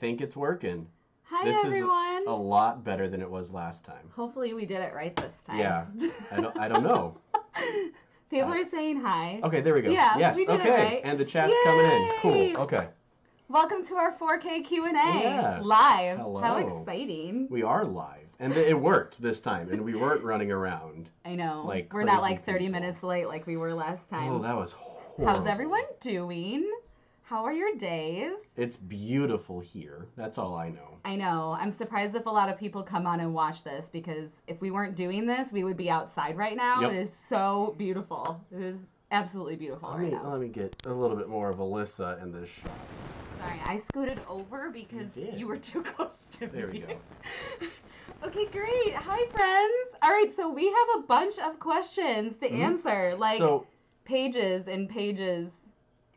think it's working. Hi, this everyone. Is a lot better than it was last time. Hopefully we did it right this time. Yeah. I don't know. People are saying hi. Okay, there we go. Yeah, yes. we did okay. it right. And the chat's Yay! coming in. Cool. Okay. Welcome to our 4K Q&A. Yes. Live. Hello. How exciting. We are live. And it worked this time, and we weren't running around. I know. Like we're not crazy like 30 people. minutes late like we were last time. Oh, that was horrible. How's everyone doing? How are your days? It's beautiful here. That's all I know. I know. I'm surprised if a lot of people come on and watch this, because if we weren't doing this, we would be outside right now. Yep. It is so beautiful. It is absolutely beautiful right now. Let me get a little bit more of Alyssa in this shot. Sorry, I scooted over because you were too close to me. There we go. Okay, great. Hi, friends. All right, so we have a bunch of questions to answer, like pages and pages.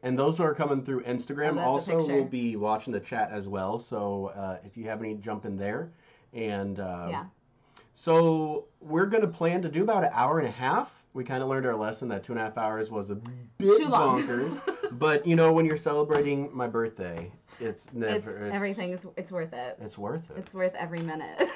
And those are coming through Instagram. Oh, also, we'll be watching the chat as well. So if you have any, jump in there. And yeah. So we're going to plan to do about an hour and a half. We kind of learned our lesson that 2.5 hours was a bit too long. bonkers. But, you know, when you're celebrating my birthday, it's never... It's worth it. It's worth it. It's worth every minute.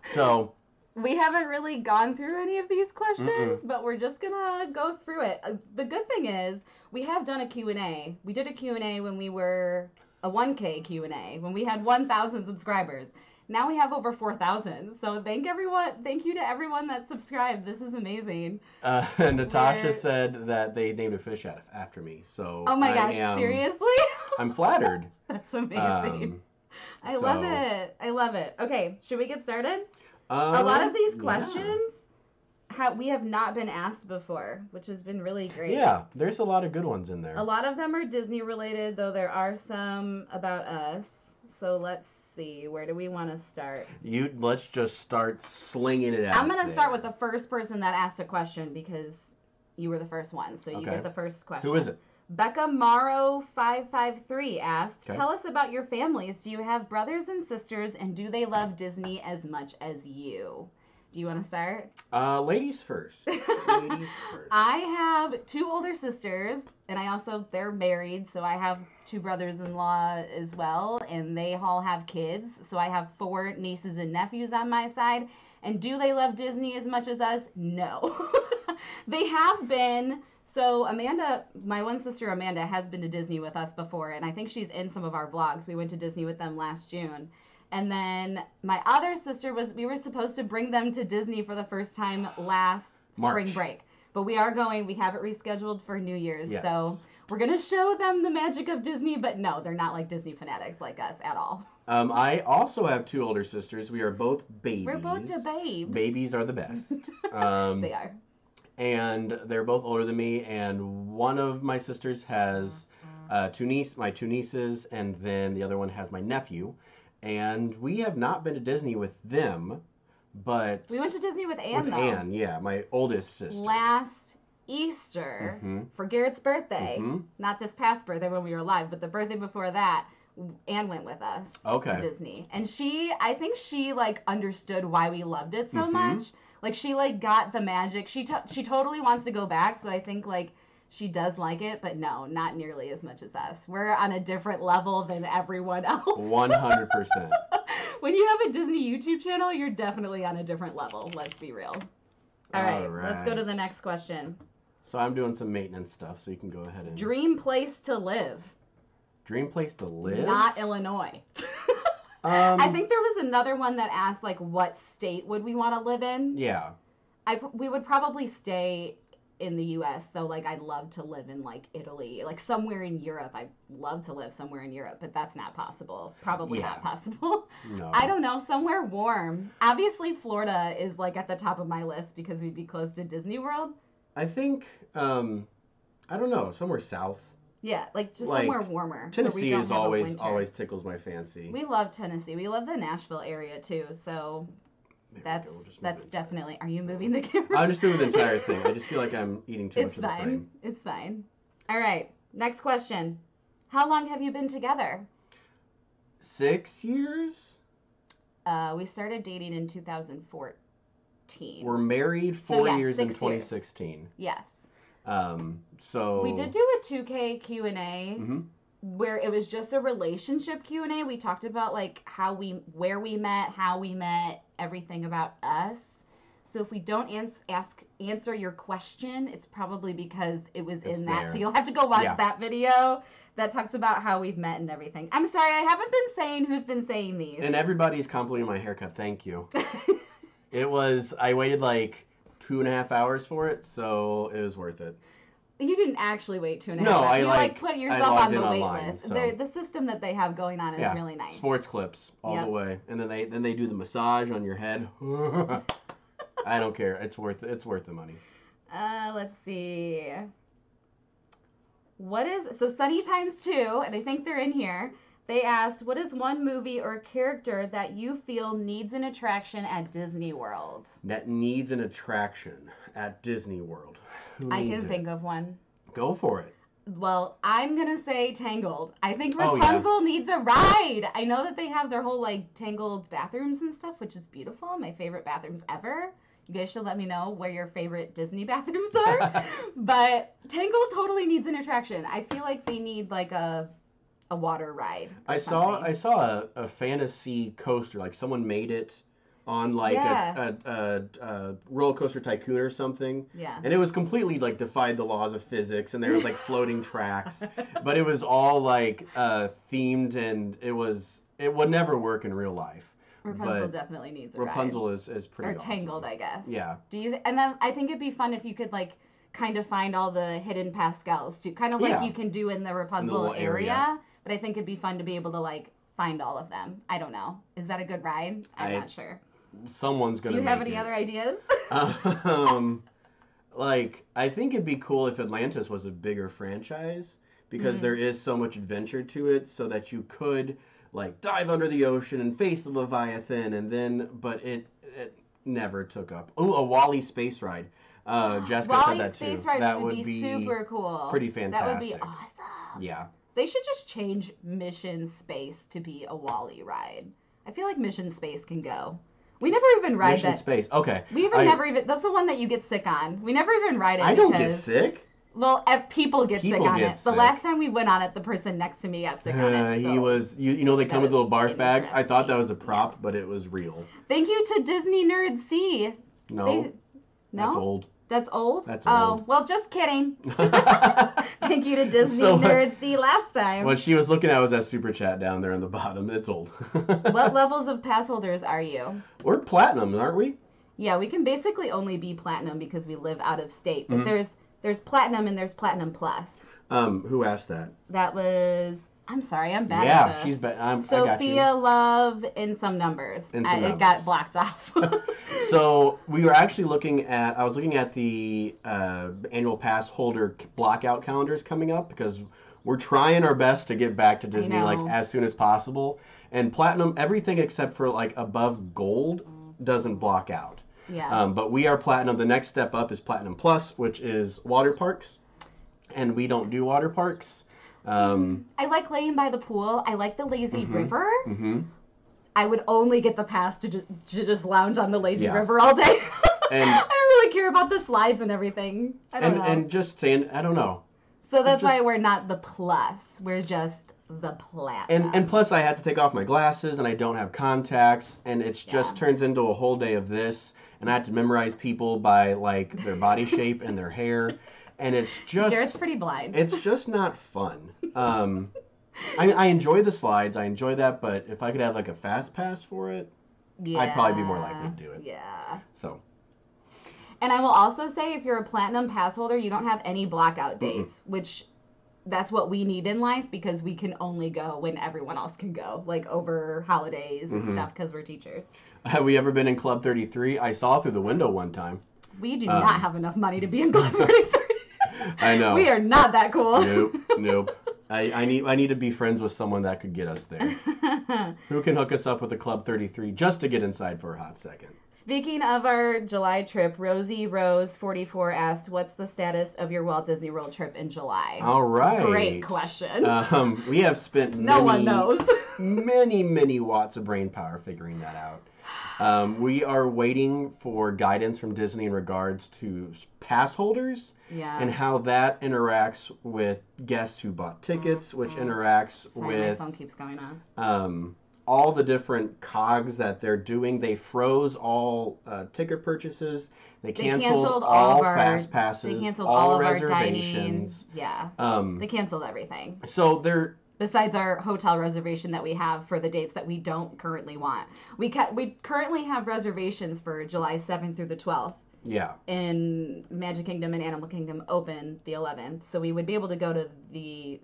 So... We haven't really gone through any of these questions, but we're just going to go through it. The good thing is we have done a Q&A. We did a Q&A when we were a 1K Q&A, when we had 1,000 subscribers. Now we have over 4,000. So thank you to everyone that subscribed. This is amazing. Natasha said that they named a fish after me. So oh my gosh, seriously? I'm flattered. That's amazing. I love it. I love it. Okay, should we get started? A lot of these questions we have not been asked before, which has been really great. Yeah, there's a lot of good ones in there. A lot of them are Disney related, though there are some about us. So let's see, where do we want to start? Let's just start slinging it out. I'm going to start with the first person that asked a question, because you were the first one, so you get the first question. Who is it? Becca Morrow 553 asked, tell us about your families. Do you have brothers and sisters, and do they love Disney as much as you? Do you want to start? Ladies first. Ladies first. I have 2 older sisters, and they're married, so I have 2 brothers-in-law as well, and they all have kids, so I have 4 nieces and nephews on my side. And do they love Disney as much as us? No. They have been... So Amanda, my one sister Amanda, has been to Disney with us before, and I think she's in some of our vlogs. We went to Disney with them last June. And then my other sister we were supposed to bring them to Disney for the first time last spring break. But we are going, we have it rescheduled for New Year's. Yes. So we're going to show them the magic of Disney, but no, they're not like Disney fanatics like us at all. I also have 2 older sisters. We are both babies. We're both the babes. Babies are the best. They are. And they're both older than me, and one of my sisters has my 2 nieces, and then the other one has my nephew. And we have not been to Disney with them, but... We went to Disney with Anne, With Anne, yeah, my oldest sister. Last Easter, for Garrett's birthday. Not this past birthday when we were alive, but the birthday before that, Anne went with us to Disney. And I think she, understood why we loved it so much. Like, she, got the magic. She totally wants to go back, so I think, she does like it, but no, not nearly as much as us. We're on a different level than everyone else. 100%. When you have a Disney YouTube channel, you're definitely on a different level. Let's be real. All right, let's go to the next question. So I'm doing some maintenance stuff, so you can go ahead and... Dream place to live. Dream place to live? Not Illinois. I think there was another one that asked, what state would we want to live in? Yeah. We would probably stay in the U.S., though, I'd love to live in, Italy. Somewhere in Europe. I'd love to live somewhere in Europe, but that's not possible. Probably not possible. No. I don't know. Somewhere warm. Obviously, Florida is, at the top of my list because we'd be close to Disney World. I think, I don't know, somewhere south. Yeah, just somewhere warmer. Tennessee is always tickles my fancy. We love Tennessee. We love the Nashville area, too, so... That's definitely... Are you moving the camera? I'm just moving the entire thing. I just feel like I'm eating too much of the frame. It's fine. All right. Next question. How long have you been together? 6 years? We started dating in 2014. We're married 4 years in 2016. Yes. So... We did do a 2K Q&A. where it was just a relationship Q&A. We talked about like where we met, how we met, everything about us. So if we don't answer your question, it's probably because it was in that. There. So you'll have to go watch that video that talks about how we've met and everything. I'm sorry, I haven't been saying who's been saying these. And everybody's complimenting my haircut. Thank you. I waited like 2.5 hours for it, so it was worth it. You didn't actually wait 2.5 hours. No, You put yourself on the wait online, list. so. The system that they have going on is really nice. Sports clips all the way, and then they do the massage on your head. I don't care. It's worth the money. Let's see. So Sunny Times 2, and I think they're in here. They asked, what is one movie or character that you feel needs an attraction at Disney World? That needs an attraction at Disney World. I can think of one. Go for it. Well, I'm going to say Tangled. I think Rapunzel needs a ride. I know that they have their whole, like, Tangled bathrooms and stuff, which is beautiful. My favorite bathrooms ever. You guys should let me know where your favorite Disney bathrooms are. But Tangled totally needs an attraction. I feel like they need, like, a water ride. I saw a fantasy coaster. Like, someone made it on like a roller coaster tycoon or something. Yeah. And it was completely like defied the laws of physics, and there was like floating tracks, but it was all like themed, and it would never work in real life. Rapunzel definitely needs a Rapunzel ride. is pretty awesome. Tangled, I guess. Yeah. And then I think it'd be fun if you could like kind of find all the hidden Pascals too, kind of like you can do in the Rapunzel area. But I think it'd be fun to be able to like find all of them. I don't know. Is that a good ride? I'm not sure. Someone's gonna. Do you have any other ideas? Like, I think it'd be cool if Atlantis was a bigger franchise, because there is so much adventure to it, so that you could like dive under the ocean and face the Leviathan, but it never took up. Oh, a Wall-E space ride. Jessica said that too. Space ride would be super cool. Pretty fantastic. That would be awesome. Yeah. They should just change Mission Space to be a Wall-E ride. I feel like Mission Space can go. We never even ride Mission Space. Okay. We never even. That's the one that you get sick on. We never even ride it. I don't get sick. Well, people get sick on it. The last time we went on it, the person next to me got sick on it. He was. You know they come with little barf bags. I thought that was a prop, but it was real. Thank you to Disney Nerd C. No. That's old. That's old? That's old. Oh, well, just kidding. Thank you to Disney Nerd C last time. What she was looking at was that super chat down there on the bottom. It's old. What levels of pass holders are you? We're platinum, aren't we? Yeah, we can basically only be platinum because we live out of state. But there's platinum and there's platinum plus. Who asked that? That was... I'm sorry, I'm bad at this. Yeah, she's bad. Sophia Love in some numbers. It got blocked off. So we were actually I was looking at the annual pass holder blockout calendars coming up, because we're trying our best to get back to Disney like as soon as possible. And platinum, everything except for like above gold doesn't block out. Yeah. But we are platinum. The next step up is platinum plus, which is water parks. And we don't do water parks. I like laying by the pool. I like the lazy river. I would only get the pass to just lounge on the lazy river all day. And I don't really care about the slides and everything. I don't know. And just saying, I don't know. So that's why we're not the plus. We're just the platinum. And plus, I had to take off my glasses, and I don't have contacts, and it just turns into a whole day of this. And I had to memorize people by like their body shape and their hair. And it's just... Garrett's pretty blind. It's just not fun. I enjoy the slides. I enjoy that. But if I could have like a fast pass for it, I'd probably be more likely to do it. Yeah. So. And I will also say, if you're a platinum pass holder, you don't have any blackout dates, which that's what we need in life, because we can only go when everyone else can go, like over holidays and stuff, because we're teachers. Have we ever been in Club 33? I saw through the window one time. We do not have enough money to be in Club 33. I know. We are not that cool. Nope. I need to be friends with someone that could get us there. Who can hook us up with a Club 33 just to get inside for a hot second? Speaking of our July trip, Rosie Rose 44 asked, "What's the status of your Walt Disney World trip in July?" All right. Great question. We have spent no one knows. many watts of brain power figuring that out. We are waiting for guidance from Disney in regards to pass holders and how that interacts with guests who bought tickets, which interacts with... my phone keeps going on. All the different cogs that they're doing. They froze all ticket purchases. They canceled all fast passes. They canceled all of reservations. our dining. They canceled everything. So they're... Besides our hotel reservation that we have for the dates that we don't currently want. We currently have reservations for July 7th through the 12th. Yeah. And Magic Kingdom and Animal Kingdom open the 11th. So we would be able to go to the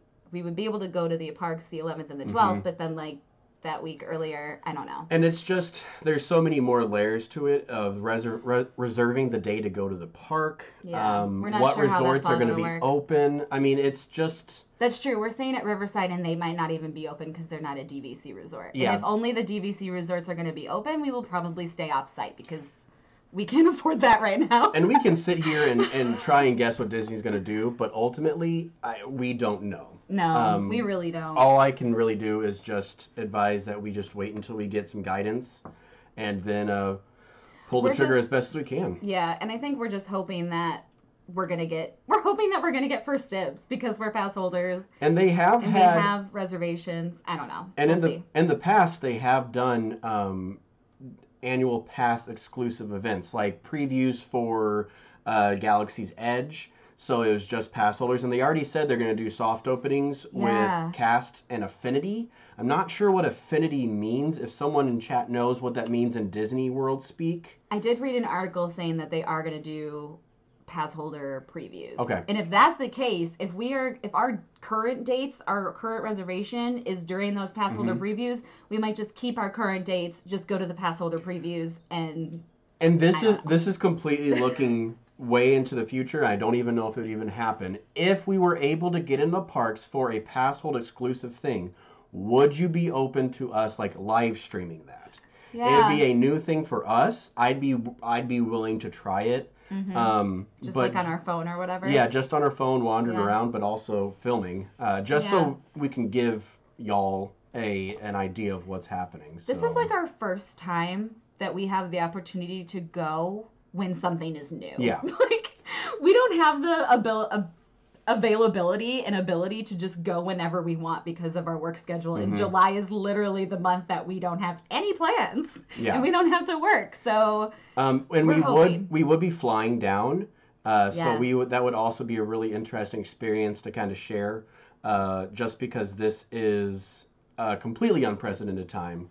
parks the 11th and the 12th, but then like that week earlier, I don't know. And it's just, there's so many more layers to it of reserving the day to go to the park. Yeah, we're not what sure how resorts that's all are going to be work. open. I mean, it's just... That's true. We're staying at Riverside, and they might not even be open because they're not a DVC resort. Yeah. And if only the DVC resorts are going to be open, we will probably stay off-site because we can't afford that right now. And we can sit here and try and guess what Disney's going to do, but ultimately, we don't know. No, we really don't. All I can really do is just advise that we just wait until we get some guidance and then pull the trigger as best as we can. Yeah, and I think we're just hoping that we're gonna get first dibs because we're pass holders and we have reservations. I don't know. And in the past they have done annual pass exclusive events like previews for Galaxy's Edge. So it was just pass holders, and they already said they're going to do soft openings with cast and affinity. I'm not sure what affinity means. If someone in chat knows what that means in Disney World speak. I did read an article saying that they are going to do pass holder previews. Okay. And if that's the case, if our current dates, our current reservation is during those pass holder previews, we might just keep our current dates, just go to the pass holder previews and this is completely looking way into the future. I don't even know if it would even happen. If we were able to get in the parks for a pass hold exclusive thing, would you be open to us like live streaming that? Yeah. It would be a new thing for us. I'd be willing to try it. Just like on our phone or whatever. Yeah, just on our phone, wandering around, but also filming, so we can give y'all an idea of what's happening. This is like our first time that we have the opportunity to go when something is new. Yeah. Like, we don't have the availability and ability to just go whenever we want because of our work schedule. And July is literally the month that we don't have any plans. Yeah. And we don't have to work. So and we would be flying down. So that would also be a really interesting experience to kind of share, just because this is a completely unprecedented time.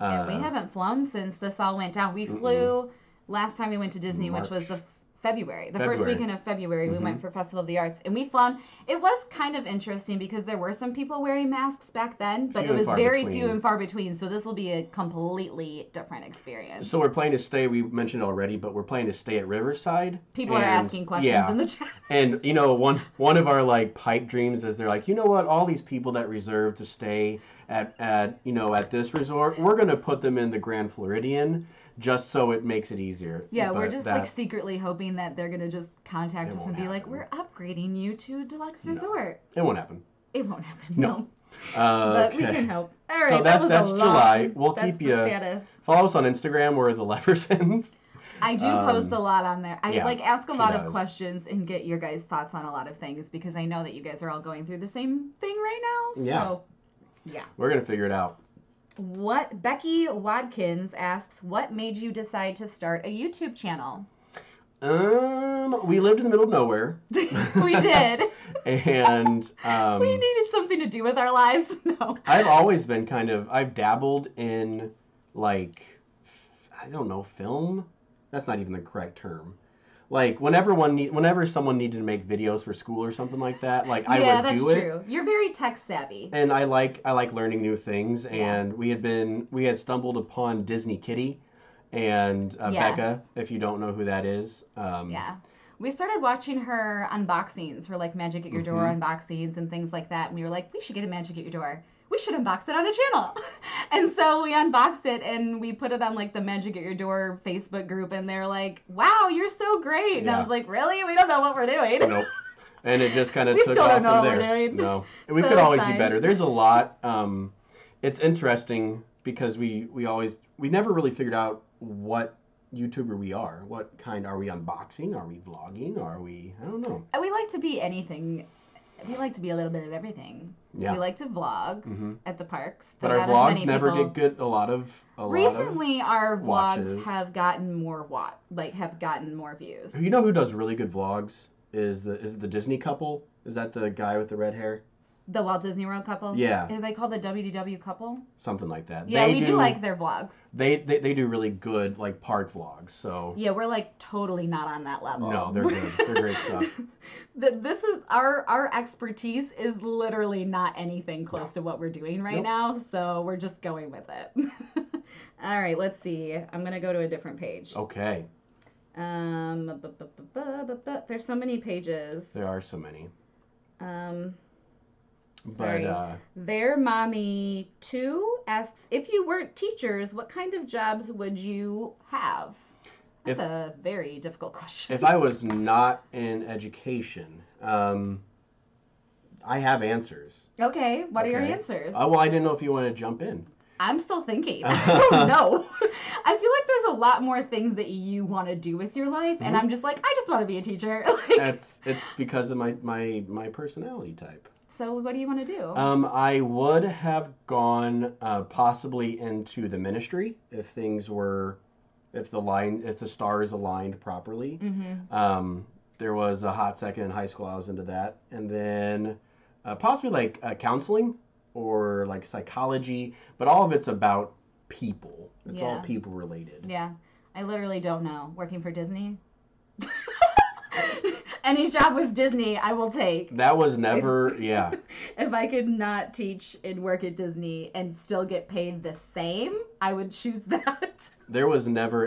Yeah, we haven't flown since this all went down. We flew last time we went to Disney, which was the first weekend of February. We went for Festival of the Arts, and we flown. It was kind of interesting because there were some people wearing masks back then, but it was very few and far between. So this will be a completely different experience. So we're planning to stay. We mentioned already, but we're planning to stay at Riverside. People are asking questions in the chat. And you know, one of our like pipe dreams is they're like, you know what? All these people that reserve to stay at this resort, we're gonna put them in the Grand Floridian. Just so it makes it easier. Yeah, we're just like secretly hoping that they're going to just contact us and be like, we're upgrading you to Deluxe Resort. It won't happen. It won't happen. No. But we can hope. All right, so that's July. We'll keep you. Status. Follow us on Instagram. We're the Leffersons. I do post a lot on there. I ask a lot of questions and get your guys' thoughts on a lot of things because I know that you guys are all going through the same thing right now. So, yeah. We're going to figure it out. Becky Watkins asks, what made you decide to start a YouTube channel? We lived in the middle of nowhere. We did. And we needed something to do with our lives. No. I've always been I've dabbled in like, I don't know, film? That's not even the correct term. Like, whenever someone needed to make videos for school or something like that, like, I would do it. Yeah, that's true. You're very tech savvy. And I like learning new things. And we had stumbled upon Disney Kitty and Becca, if you don't know who that is. We started watching her unboxings, her, like, Magic at Your Door unboxings and things like that. And we were like, we should get a Magic at Your Door. We should unbox it on a channel. And so we unboxed it and we put it on like the Magic at Your Door Facebook group and they're like, wow, you're so great. And I was like, really? We don't know what we're doing. Nope. And it just kind of took off from from there. We're doing. No. We could always do better. There's a lot. It's interesting because we never really figured out what YouTuber we are. What kind are we unboxing? Are we vlogging? Are we? I don't know. We like to be anything. We like to be a little bit of everything. Yeah. We like to vlog at the parks. But our vlogs never get good. Recently, our vlogs have gotten more have gotten more views. You know who does really good vlogs? Is the Disney couple? Is that the guy with the red hair? The Walt Disney World couple? Yeah. Are they called the WDW couple? Something like that. Yeah, we do like their vlogs. They do really good, like, park vlogs, so... Yeah, we're, like, totally not on that level. No, they're good. They're great stuff. This is... Our expertise is literally not anything close to what we're doing right now, so we're just going with it. All right, let's see. I'm going to go to a different page. Okay. There's so many pages. There are so many. Sorry. Their mommy 2 asks, if you weren't teachers, what kind of jobs would you have? That's a very difficult question. If I was not in education, I have answers. Okay, what are your answers? Well, I didn't know if you want to jump in. I'm still thinking. I don't know. I feel like there's a lot more things that you want to do with your life, and I'm just like, I just want to be a teacher. It's because of my personality type. So what do you want to do? I would have gone possibly into the ministry if the stars aligned properly. Mm-hmm. There was a hot second in high school I was into that, and then possibly like counseling or like psychology, but all of it's about people. It's all people related. Yeah, I literally don't know. Working for Disney. Any job with Disney, I will take. That was never, yeah. If I could not teach and work at Disney and still get paid the same, I would choose that. There was never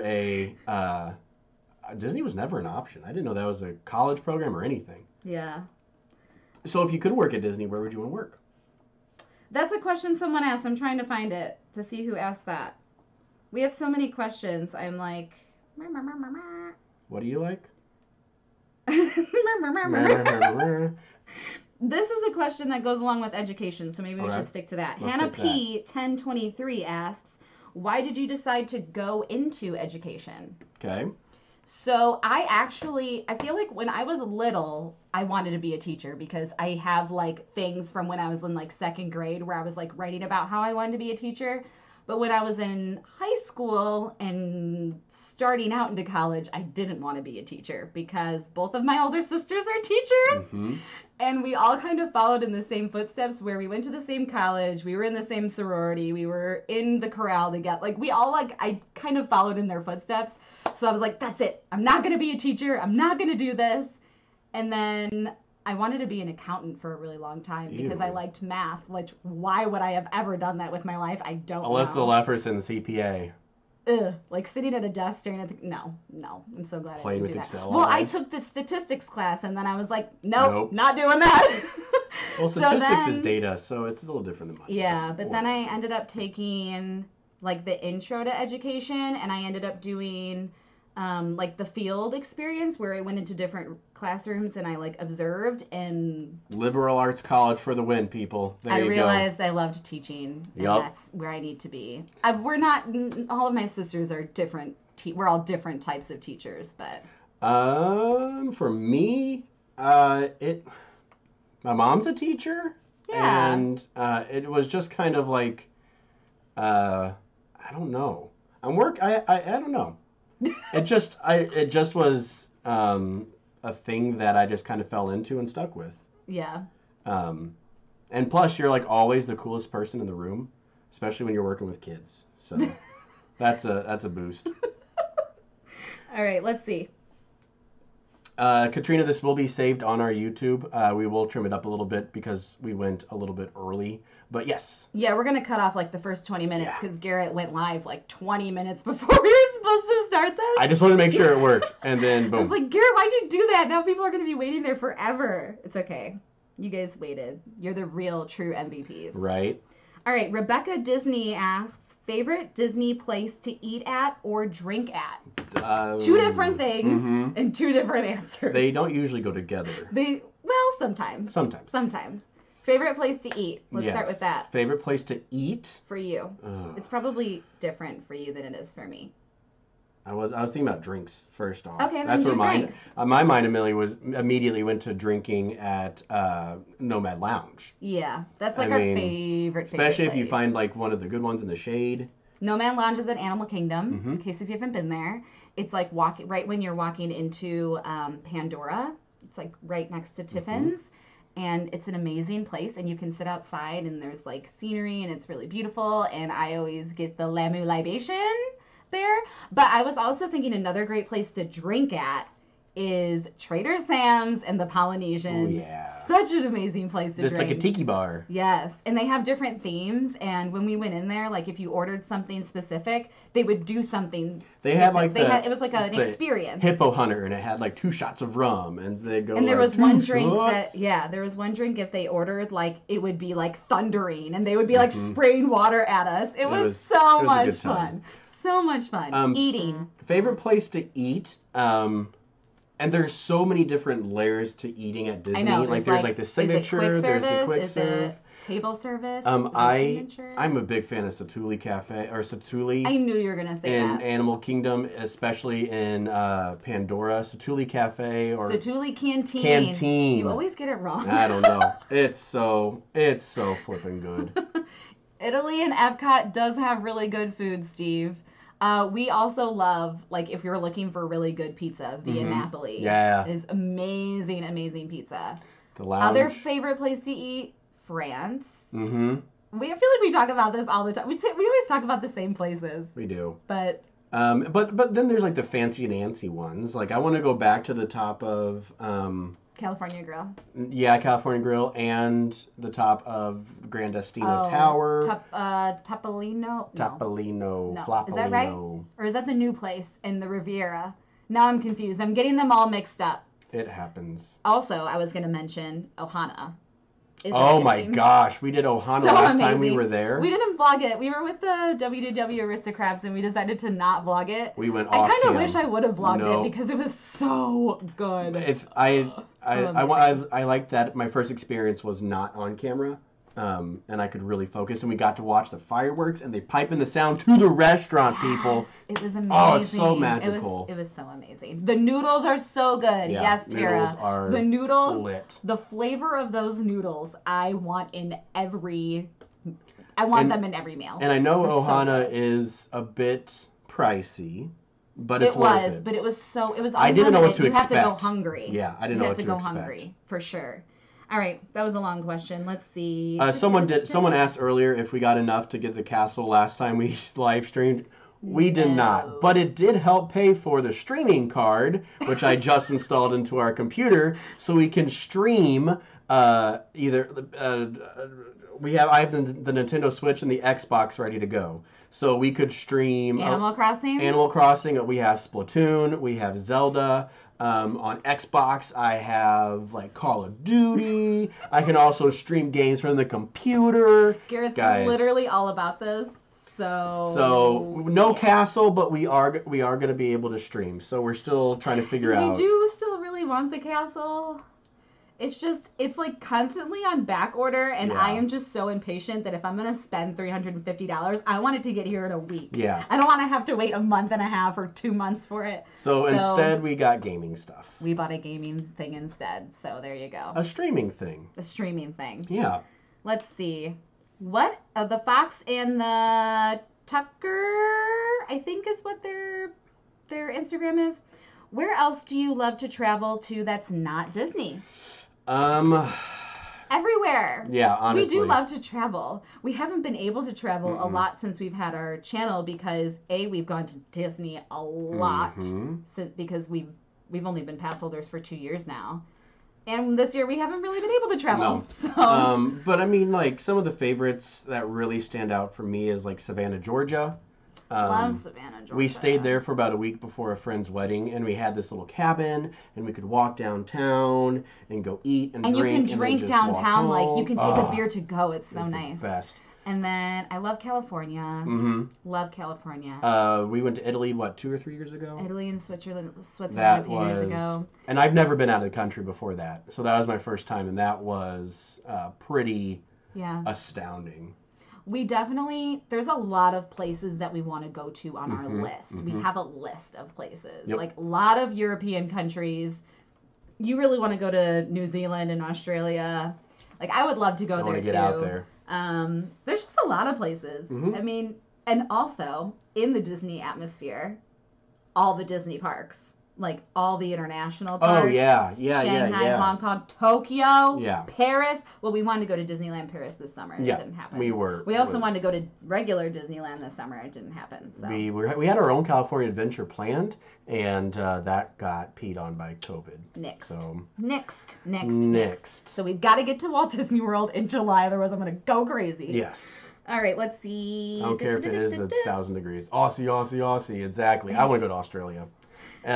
Disney was never an option. I didn't know that was a college program or anything. Yeah. So if you could work at Disney, where would you want to work? That's a question someone asked. I'm trying to find it to see who asked that. We have so many questions. I'm like... What do you like? This is a question that goes along with education, so maybe we should stick to that. Hannah P. 1023 asks, why did you decide to go into education? Okay. So I feel like when I was little, I wanted to be a teacher because I have like things from when I was in like second grade where I was like writing about how I wanted to be a teacher. But when I was in high school and starting out into college, I didn't want to be a teacher because both of my older sisters are teachers. Mm-hmm. And we all kind of followed in the same footsteps where we went to the same college. We were in the same sorority. We were in the chorale together. Like I kind of followed in their footsteps. So I was like, that's it. I'm not going to be a teacher. I'm not going to do this. And then I wanted to be an accountant for a really long time because I liked math, which why would I have ever done that with my life? I don't know. Alyssa Leffersons, CPA. Ugh, like sitting at a desk staring at the... No, I'm so glad Playing I didn't with do that. Excel. Well, I took the statistics class and then I was like, nope. Not doing that. Well, statistics is data, so it's a little different than mine. Yeah, but then I ended up taking like the intro to education and I ended up doing... like the field experience where I went into different classrooms and I like observed and liberal arts college for the win, people. There you go. I realized I loved teaching and that's where I need to be. We're not all of my sisters are different. We're all different types of teachers, but for me, my mom's a teacher. Yeah, and it was just kind of like I don't know. I don't know. It just was a thing that I just kind of fell into and stuck with. Yeah. And plus, you're like always the coolest person in the room, especially when you're working with kids. So that's a boost. All right, let's see. Katrina, this will be saved on our YouTube. We will trim it up a little bit because we went a little bit early. But yes. Yeah, we're going to cut off like the first 20 minutes because Garrett went live like 20 minutes before we were supposed to start this. I just wanted to make sure it worked. And then boom. I was like, Garrett, why'd you do that? Now people are going to be waiting there forever. It's okay. You guys waited. You're the real, true MVPs. Right. All right. Rebecca Disney asks, favorite Disney place to eat at or drink at? Two different things and two different answers. They don't usually go together. Sometimes. Sometimes. Favorite place to eat? Let's start with that. Favorite place to eat? For you. It's probably different for you than it is for me. I was thinking about drinks first off. Okay, then That's where do drinks. my mind immediately went to drinking at Nomad Lounge. Yeah, that's like our favorite. Especially if you place. find like one of the good ones in the shade. Nomad Lounge is at Animal Kingdom. In case if you haven't been there, it's like right when you're walking into Pandora. It's like right next to Tiffin's. And it's an amazing place, and you can sit outside, and there's like scenery, and it's really beautiful. And I always get the Lamu libation there. But I was also thinking another great place to drink at is Trader Sam's and the Polynesian. Oh, yeah. Such an amazing place to drink. It's like a tiki bar. Yes, and they have different themes. And when we went in there, like if you ordered something specific, they would do something. They had like it was like an experience. Hippo Hunter, and it had like 2 shots of rum, and they go. And there like, was one shots. drink there was one drink if they ordered like it would be like thundering, and they would be like spraying water at us. It was so much fun. So much fun. Eating. Favorite place to eat. And there's so many different layers to eating at Disney. I know. There's like the signature, there's the quick serve. Table service. I'm a big fan of Satuli Cafe or Satuli. I knew you were gonna say in that. Animal Kingdom, especially in Pandora, Satuli Cafe or Satuli Canteen. Canteen. You always get it wrong. I don't know. It's so flipping good. Italy and Epcot does have really good food, Steve. We also love, like, if you're looking for really good pizza, Via Napoli. Yeah. Is amazing, amazing pizza. The lounge. Other favorite place to eat, France. Mm-hmm. I feel like we talk about this all the time. We always talk about the same places. We do. But then there's like the fancy Nancy ones. Like I want to go back to the top of California Grill. Yeah, California Grill and the top of Grand Destino Tower. Topolino. Topolino. No. Flopolino. Is that right? Or is that the new place in the Riviera? Now I'm confused. I'm getting them all mixed up. It happens. Also, I was going to mention Ohana. Oh my gosh, we did Ohana last time we were there. We didn't vlog it. We were with the WDW Aristocrats and we decided to not vlog it. We went off I kind of wish I would have vlogged it because it was so good. If I liked that my first experience was not on camera. And I could really focus, and we got to watch the fireworks, and they pipe in the sound to the restaurant, people. It was amazing. Oh, it's so magical. It was so amazing. The noodles are so good. Yeah, yes, Tara. Noodles are the noodles, lit. The flavor of those noodles, I want them in every meal. And I know Ohana is a bit pricey, but it's worth it. But it was unlimited. I didn't know what to expect. You have to go hungry. Yeah, I didn't know what to expect. You have to go hungry, for sure. All right, that was a long question. Let's see. Someone asked earlier if we got enough to get the castle last time we live streamed. We did not, but it did help pay for the streaming card, which I just installed into our computer, so we can stream I have the Nintendo Switch and the Xbox ready to go. So we could stream Animal Crossing. We have Splatoon. We have Zelda. On Xbox, I have like Call of Duty. I can also stream games from the computer. Garrett's literally all about this. So no castle, but we are going to be able to stream. So we're still trying to figure out. We do still really want the castle. It's like constantly on back order, and I am just so impatient that if I'm going to spend $350, I want it to get here in a week. Yeah. I don't want to have to wait a month and a half or 2 months for it. So instead, we got gaming stuff. We bought a gaming thing instead, so there you go. A streaming thing. Yeah. Let's see. What? The Fox and the Tucker, I think is what their Instagram is. Where else do you love to travel to that's not Disney? Everywhere. Yeah, honestly. We do love to travel. We haven't been able to travel a lot since we've had our channel because we've gone to Disney a lot because we've only been pass holders for 2 years now. And this year we haven't really been able to travel. No. So. But I mean, like, some of the favorites that really stand out for me is like Savannah, Georgia. Love Savannah, Georgia. We stayed there for about a week before a friend's wedding, and we had this little cabin, and we could walk downtown and go eat and drink. And you can drink downtown, like you can take a beer to go. It's so nice. The best. And then I love California. Mm-hmm. Love California. We went to Italy, 2 or 3 years ago? Italy and Switzerland a few years ago. And I've never been out of the country before that. So that was my first time, and that was pretty astounding. there's a lot of places that we want to go to on our list. We have a list of places. Yep. Like a lot of European countries. You really want to go to New Zealand and Australia. Like I would love to go there too. Get out there. There's just a lot of places. I mean, and also in the Disney atmosphere, all the Disney parks. Like all the international parks. Oh yeah, Shanghai, Hong Kong, Tokyo, Paris. Well, we wanted to go to Disneyland Paris this summer. And it didn't happen. We also wanted to go to regular Disneyland this summer. It didn't happen. So we had our own California adventure planned, and that got peed on by COVID. Next. So we've got to get to Walt Disney World in July, otherwise I'm going to go crazy. Yes. All right, let's see. I don't care if it is 1,000 degrees. Aussie. Exactly. I want to go to Australia.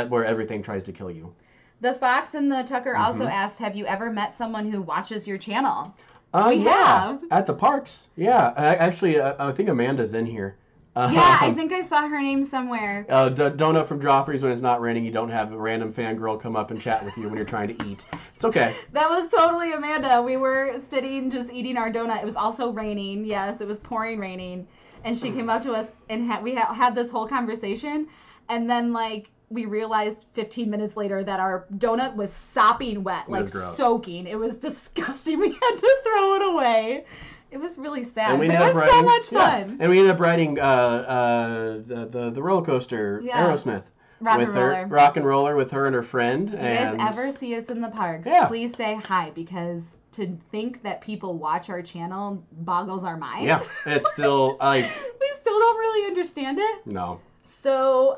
Where everything tries to kill you. The Fox and the Tucker also asked, have you ever met someone who watches your channel? We have. At the parks. Yeah. Actually, I think Amanda's in here. Yeah, I think I saw her name somewhere. Donut from Joffrey's. When it's not raining, you don't have a random fangirl come up and chat with you when you're trying to eat. It's okay. That was totally Amanda. We were sitting just eating our donut. It was also raining. Yes, it was pouring raining. And she came up to us and we had this whole conversation. And then, like, we realized 15 minutes later that our donut was sopping wet, like soaking. It was disgusting. We had to throw it away. It was really sad. It was so much fun. And we ended up riding the roller coaster, Aerosmith. Rock and Roller with her and her friend. If you guys ever see us in the parks, please say hi, because to think that people watch our channel boggles our minds. Yeah, it's still like... we still don't really understand it. No. So,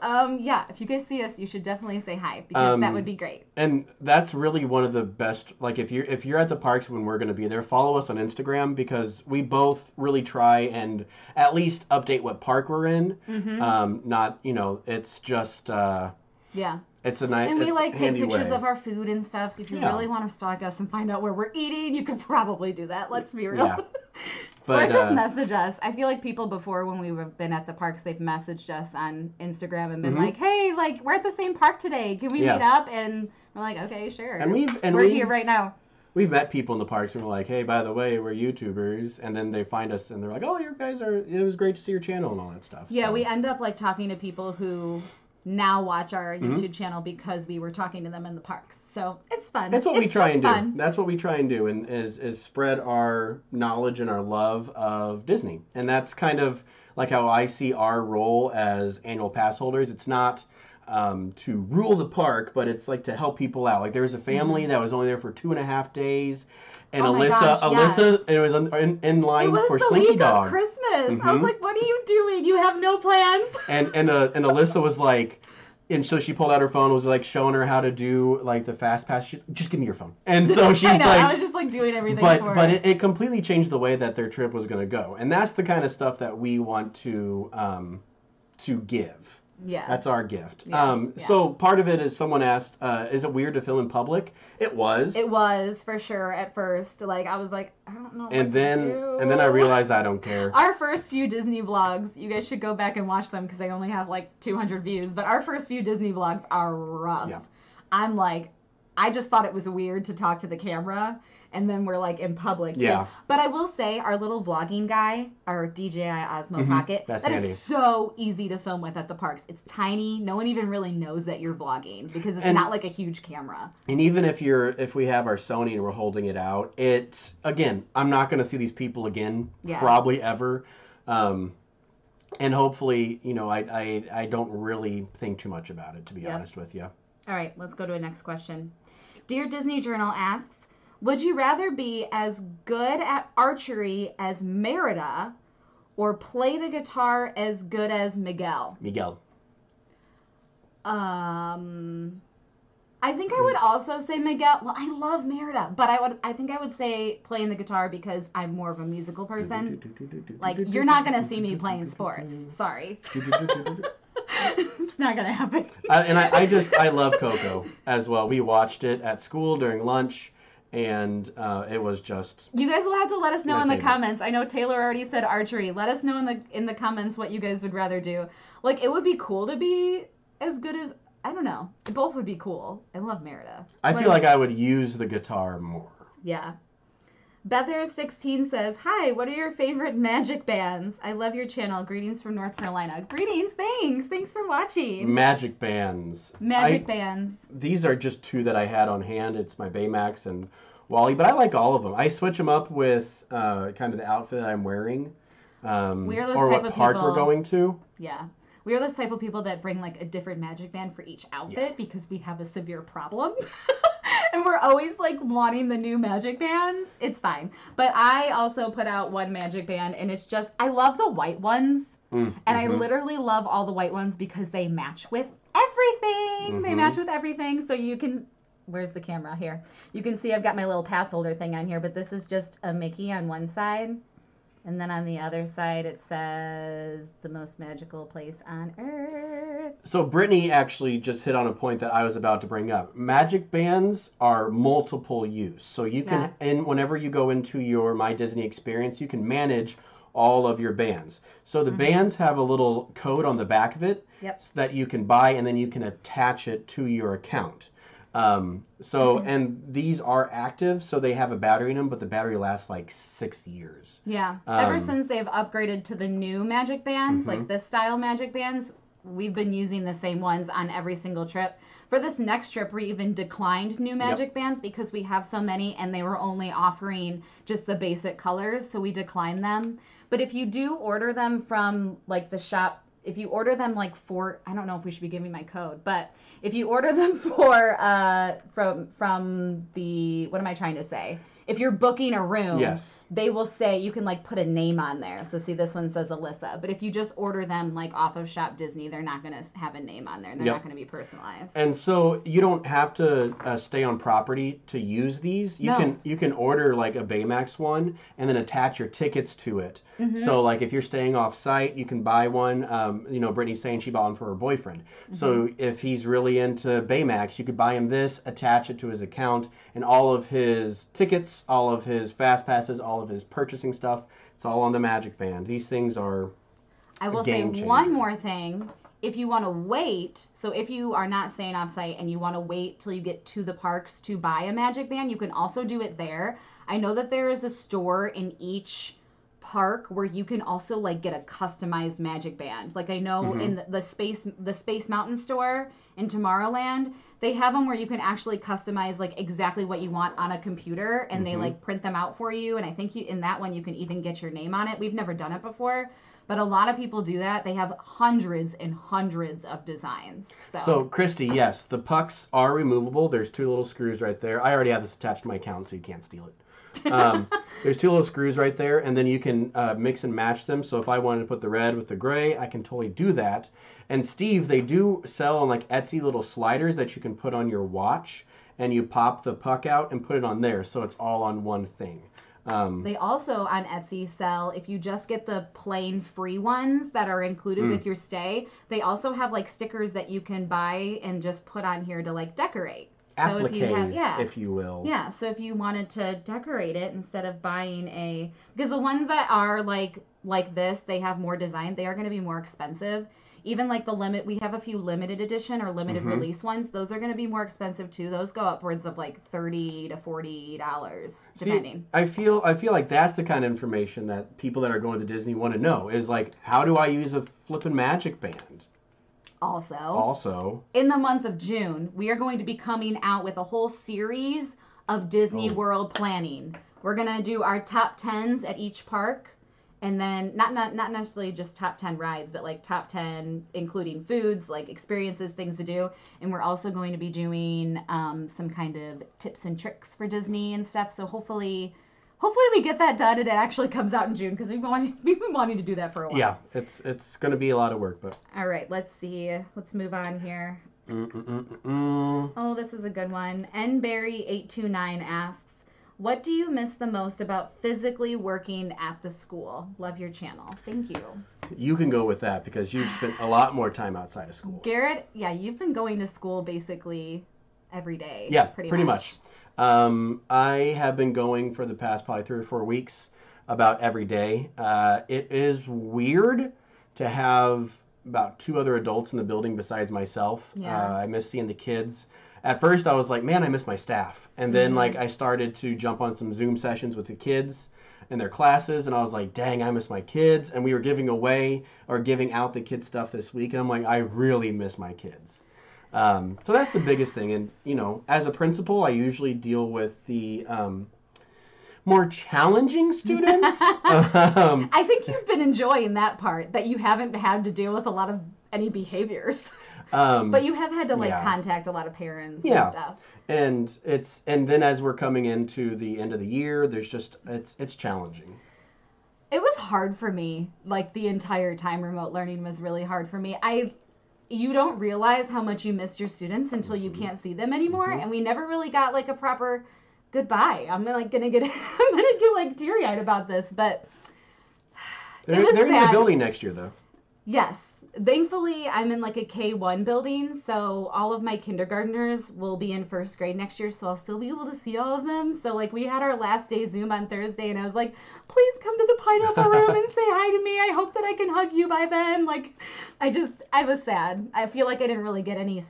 if you guys see us, you should definitely say hi, because that would be great. And that's really one of the best, like, if you're at the parks when we're going to be there, follow us on Instagram, because we both really try and at least update what park we're in. Not, it's just, it's a nice, and we like take pictures way. Of our food and stuff, so if you really want to stalk us and find out where we're eating, you could probably do that, let's be real. Yeah. But, or just message us. I feel like people before, when we've been at the parks, they've messaged us on Instagram and been like, hey, like, we're at the same park today. Can we meet up? And we're like, okay, sure. And we're here right now. We've met people in the parks and we're like, hey, by the way, we're YouTubers. And then they find us and they're like, oh, you guys it was great to see your channel and all that stuff. Yeah, so. We end up, like, talking to people who now watch our YouTube channel because we were talking to them in the parks. So it's fun. That's what we try and do. That's what we try and do, and is spread our knowledge and our love of Disney. And that's kind of like how I see our role as annual pass holders. It's not to rule the park, but it's like to help people out. Like there was a family that was only there for 2.5 days. And Alyssa, it was in line for Slinky Dog. It was the week of Christmas. I was like, what are you doing? You have no plans. And Alyssa was like, and so she pulled out her phone and was like showing her how to do like the fast pass. She's just give me your phone. And so she's I was just like doing everything for her. But it completely changed the way that their trip was going to go. And that's the kind of stuff that we want to give. Yeah. That's our gift. So part of it is someone asked, is it weird to film in public? It was. It was, for sure, at first. Like, I was like, I don't know what to do. And then I realized I don't care. Our first few Disney vlogs, you guys should go back and watch them because they only have like 200 views. But our first few Disney vlogs are rough. Yeah. I'm like, I just thought it was weird to talk to the camera. And then we're like in public too. Yeah. But I will say our little vlogging guy, our DJI Osmo Pocket, that handy. Is so easy to film with at the parks. It's tiny. No one even really knows that you're vlogging because it's not like a huge camera. And even if we have our Sony and we're holding it out, again, I'm not going to see these people again, probably ever. And hopefully, I don't really think too much about it, to be honest with you. All right, let's go to a next question. Dear Disney Journal asks, would you rather be as good at archery as Merida or play the guitar as good as Miguel? Miguel. I think I would also say Miguel. Well, I love Merida, but I think I would say playing the guitar because I'm more of a musical person. Like, you're not going to see me playing sports. Sorry. It's not going to happen. I love Coco as well. We watched it at school during lunch. And it was just... You guys will have to let us know in the comments. I know Taylor already said archery. Let us know in the comments what you guys would rather do. Like, it would be cool to be as good as... I don't know. Both would be cool. I love Merida. I feel like I would use the guitar more. Yeah. Bether16 says, "Hi, what are your favorite magic bands? I love your channel. Greetings from North Carolina." Greetings, thanks. Thanks for watching. Magic bands. Magic bands. These are just two that I had on hand. It's my Baymax and Wally, but I like all of them. I switch them up with kind of the outfit that I'm wearing, We are those or type what of park people. we're going to. Yeah. We are those type of people that bring like a different magic band for each outfit because we have a severe problem. And we're always like wanting the new magic bands. It's fine. But I also put out one magic band and it's just, I love the white ones. And I literally love all the white ones because they match with everything. They match with everything. So you can, where's the camera? Here. You can see I've got my little pass holder thing on here, but this is just a Mickey on one side. And then on the other side, it says the most magical place on earth. So Brittany actually just hit on a point that I was about to bring up. Magic bands are multiple use. So you can, and whenever you go into your My Disney experience, you can manage all of your bands. So the bands have a little code on the back of it so that you can buy, and then you can attach it to your account. And these are active, so they have a battery in them, but the battery lasts like 6 years. Yeah. Ever since they've upgraded to the new magic bands, like this style magic bands, we've been using the same ones on every single trip. For this next trip, we even declined new magic bands because we have so many and they were only offering just the basic colors, so we declined them. But if you do order them from like the shop, if you order them like for, I don't know if we should be giving my code, but if you order them for from the, what am I trying to say? If you're booking a room, they will say you can like put a name on there. So see, this one says Alyssa. But if you just order them like off of Shop Disney, they're not going to have a name on there. They're not going to be personalized. And so you don't have to stay on property to use these. You can order like a Baymax one and then attach your tickets to it. So like if you're staying off site, you can buy one. You know, Brittany's saying she bought one for her boyfriend. So if he's really into Baymax, you could buy him this, attach it to his account, and all of his tickets, all of his fast passes, all of his purchasing stuff, it's all on the Magic Band. These things are I will say one more thing. If you want to wait, so if you are not staying off site and you want to wait till you get to the parks to buy a Magic Band, you can also do it there. I know that there is a store in each park where you can also like get a customized Magic Band. Like I know in the Space Mountain store in Tomorrowland, they have them where you can actually customize like exactly what you want on a computer, and they like print them out for you. And I think in that one you can even get your name on it. We've never done it before, but a lot of people do that. They have hundreds and hundreds of designs. So Christy, yes, the pucks are removable. There's 2 little screws right there. I already have this attached to my account, so you can't steal it. There's 2 little screws right there, and then you can mix and match them. So if I wanted to put the red with the gray, I can totally do that. And Steve, they do sell on like Etsy little sliders that you can put on your watch, and you pop the puck out and put it on there, so it's all on one thing. They also on Etsy sell, if you just get the plain free ones that are included with your stay, they also have like stickers that you can buy and just put on here to like decorate. Appliques, so if you will. Yeah, so if you wanted to decorate it instead of buying because the ones that are like this, they have more design, they are going to be more expensive. Even like we have a few limited edition or limited release ones. Those are going to be more expensive too. Those go upwards of like $30 to $40 depending. See, I feel like that's the kind of information that people that are going to Disney want to know is like, how do I use a flippin' Magic Band? Also, in the month of June, we are going to be coming out with a whole series of Disney World planning. We're going to do our top 10s at each park. And then not necessarily just top 10 rides, but like top 10, including foods, like experiences, things to do. And we're also going to be doing some kind of tips and tricks for Disney and stuff. So hopefully we get that done and it actually comes out in June, because we've been wanting to do that for a while. Yeah, it's going to be a lot of work, but. All right, let's see. Let's move on here. Oh, this is a good one. nberry829 asks, what do you miss the most about physically working at the school? Love your channel. Thank you. You can go with that because you've spent a lot more time outside of school. Garrett, yeah, you've been going to school basically every day. Yeah, pretty much. I have been going for the past probably 3 or 4 weeks about every day. It is weird to have about 2 other adults in the building besides myself. Yeah. I miss seeing the kids. At first, I was like, man, I miss my staff. And then, like, I started to jump on some Zoom sessions with the kids in their classes, and I was like, dang, I miss my kids. And we were giving out the kids stuff this week, and I'm like, I really miss my kids. So that's the biggest thing. And, you know, as a principal, I usually deal with the more challenging students. I think you've been enjoying that part, that you haven't had to deal with a lot of any behaviors. But you have had to contact a lot of parents and stuff. And then as we're coming into the end of the year, there's just it's challenging. It was hard for me. Like the entire time remote learning was really hard for me. You don't realize how much you missed your students until you can't see them anymore, and we never really got like a proper goodbye. I'm like gonna get like teary-eyed about this, but they're in the building next year though. Yes. Thankfully, I'm in like a K1 building, so all of my kindergartners will be in first grade next year, so I'll still be able to see all of them. So like we had our last day Zoom on Thursday, and I was like, please come to the pineapple room and say hi to me. I hope that I can hug you by then. Like, I was sad. I feel like I didn't really get any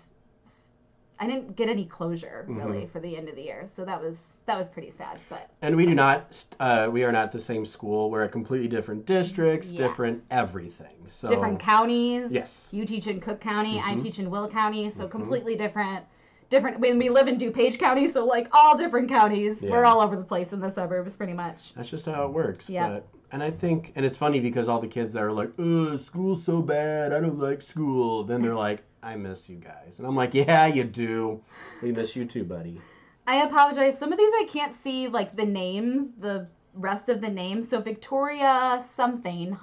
closure really for the end of the year, so that was pretty sad. But we are not the same school. We're at completely different districts, different everything. So different counties. Yes, you teach in Cook County, I teach in Will County, so completely different. When we live in DuPage County, so like all different counties. We're all over the place in the suburbs, pretty much. That's just how it works. Yeah. And I think, and it's funny because all the kids that are like, "Ugh, school's so bad. I don't like school." Then they're like, I miss you guys. And I'm like, yeah, you do. We miss you too, buddy. I apologize. Some of these I can't see, like, the names, the rest of the names. So Victoria something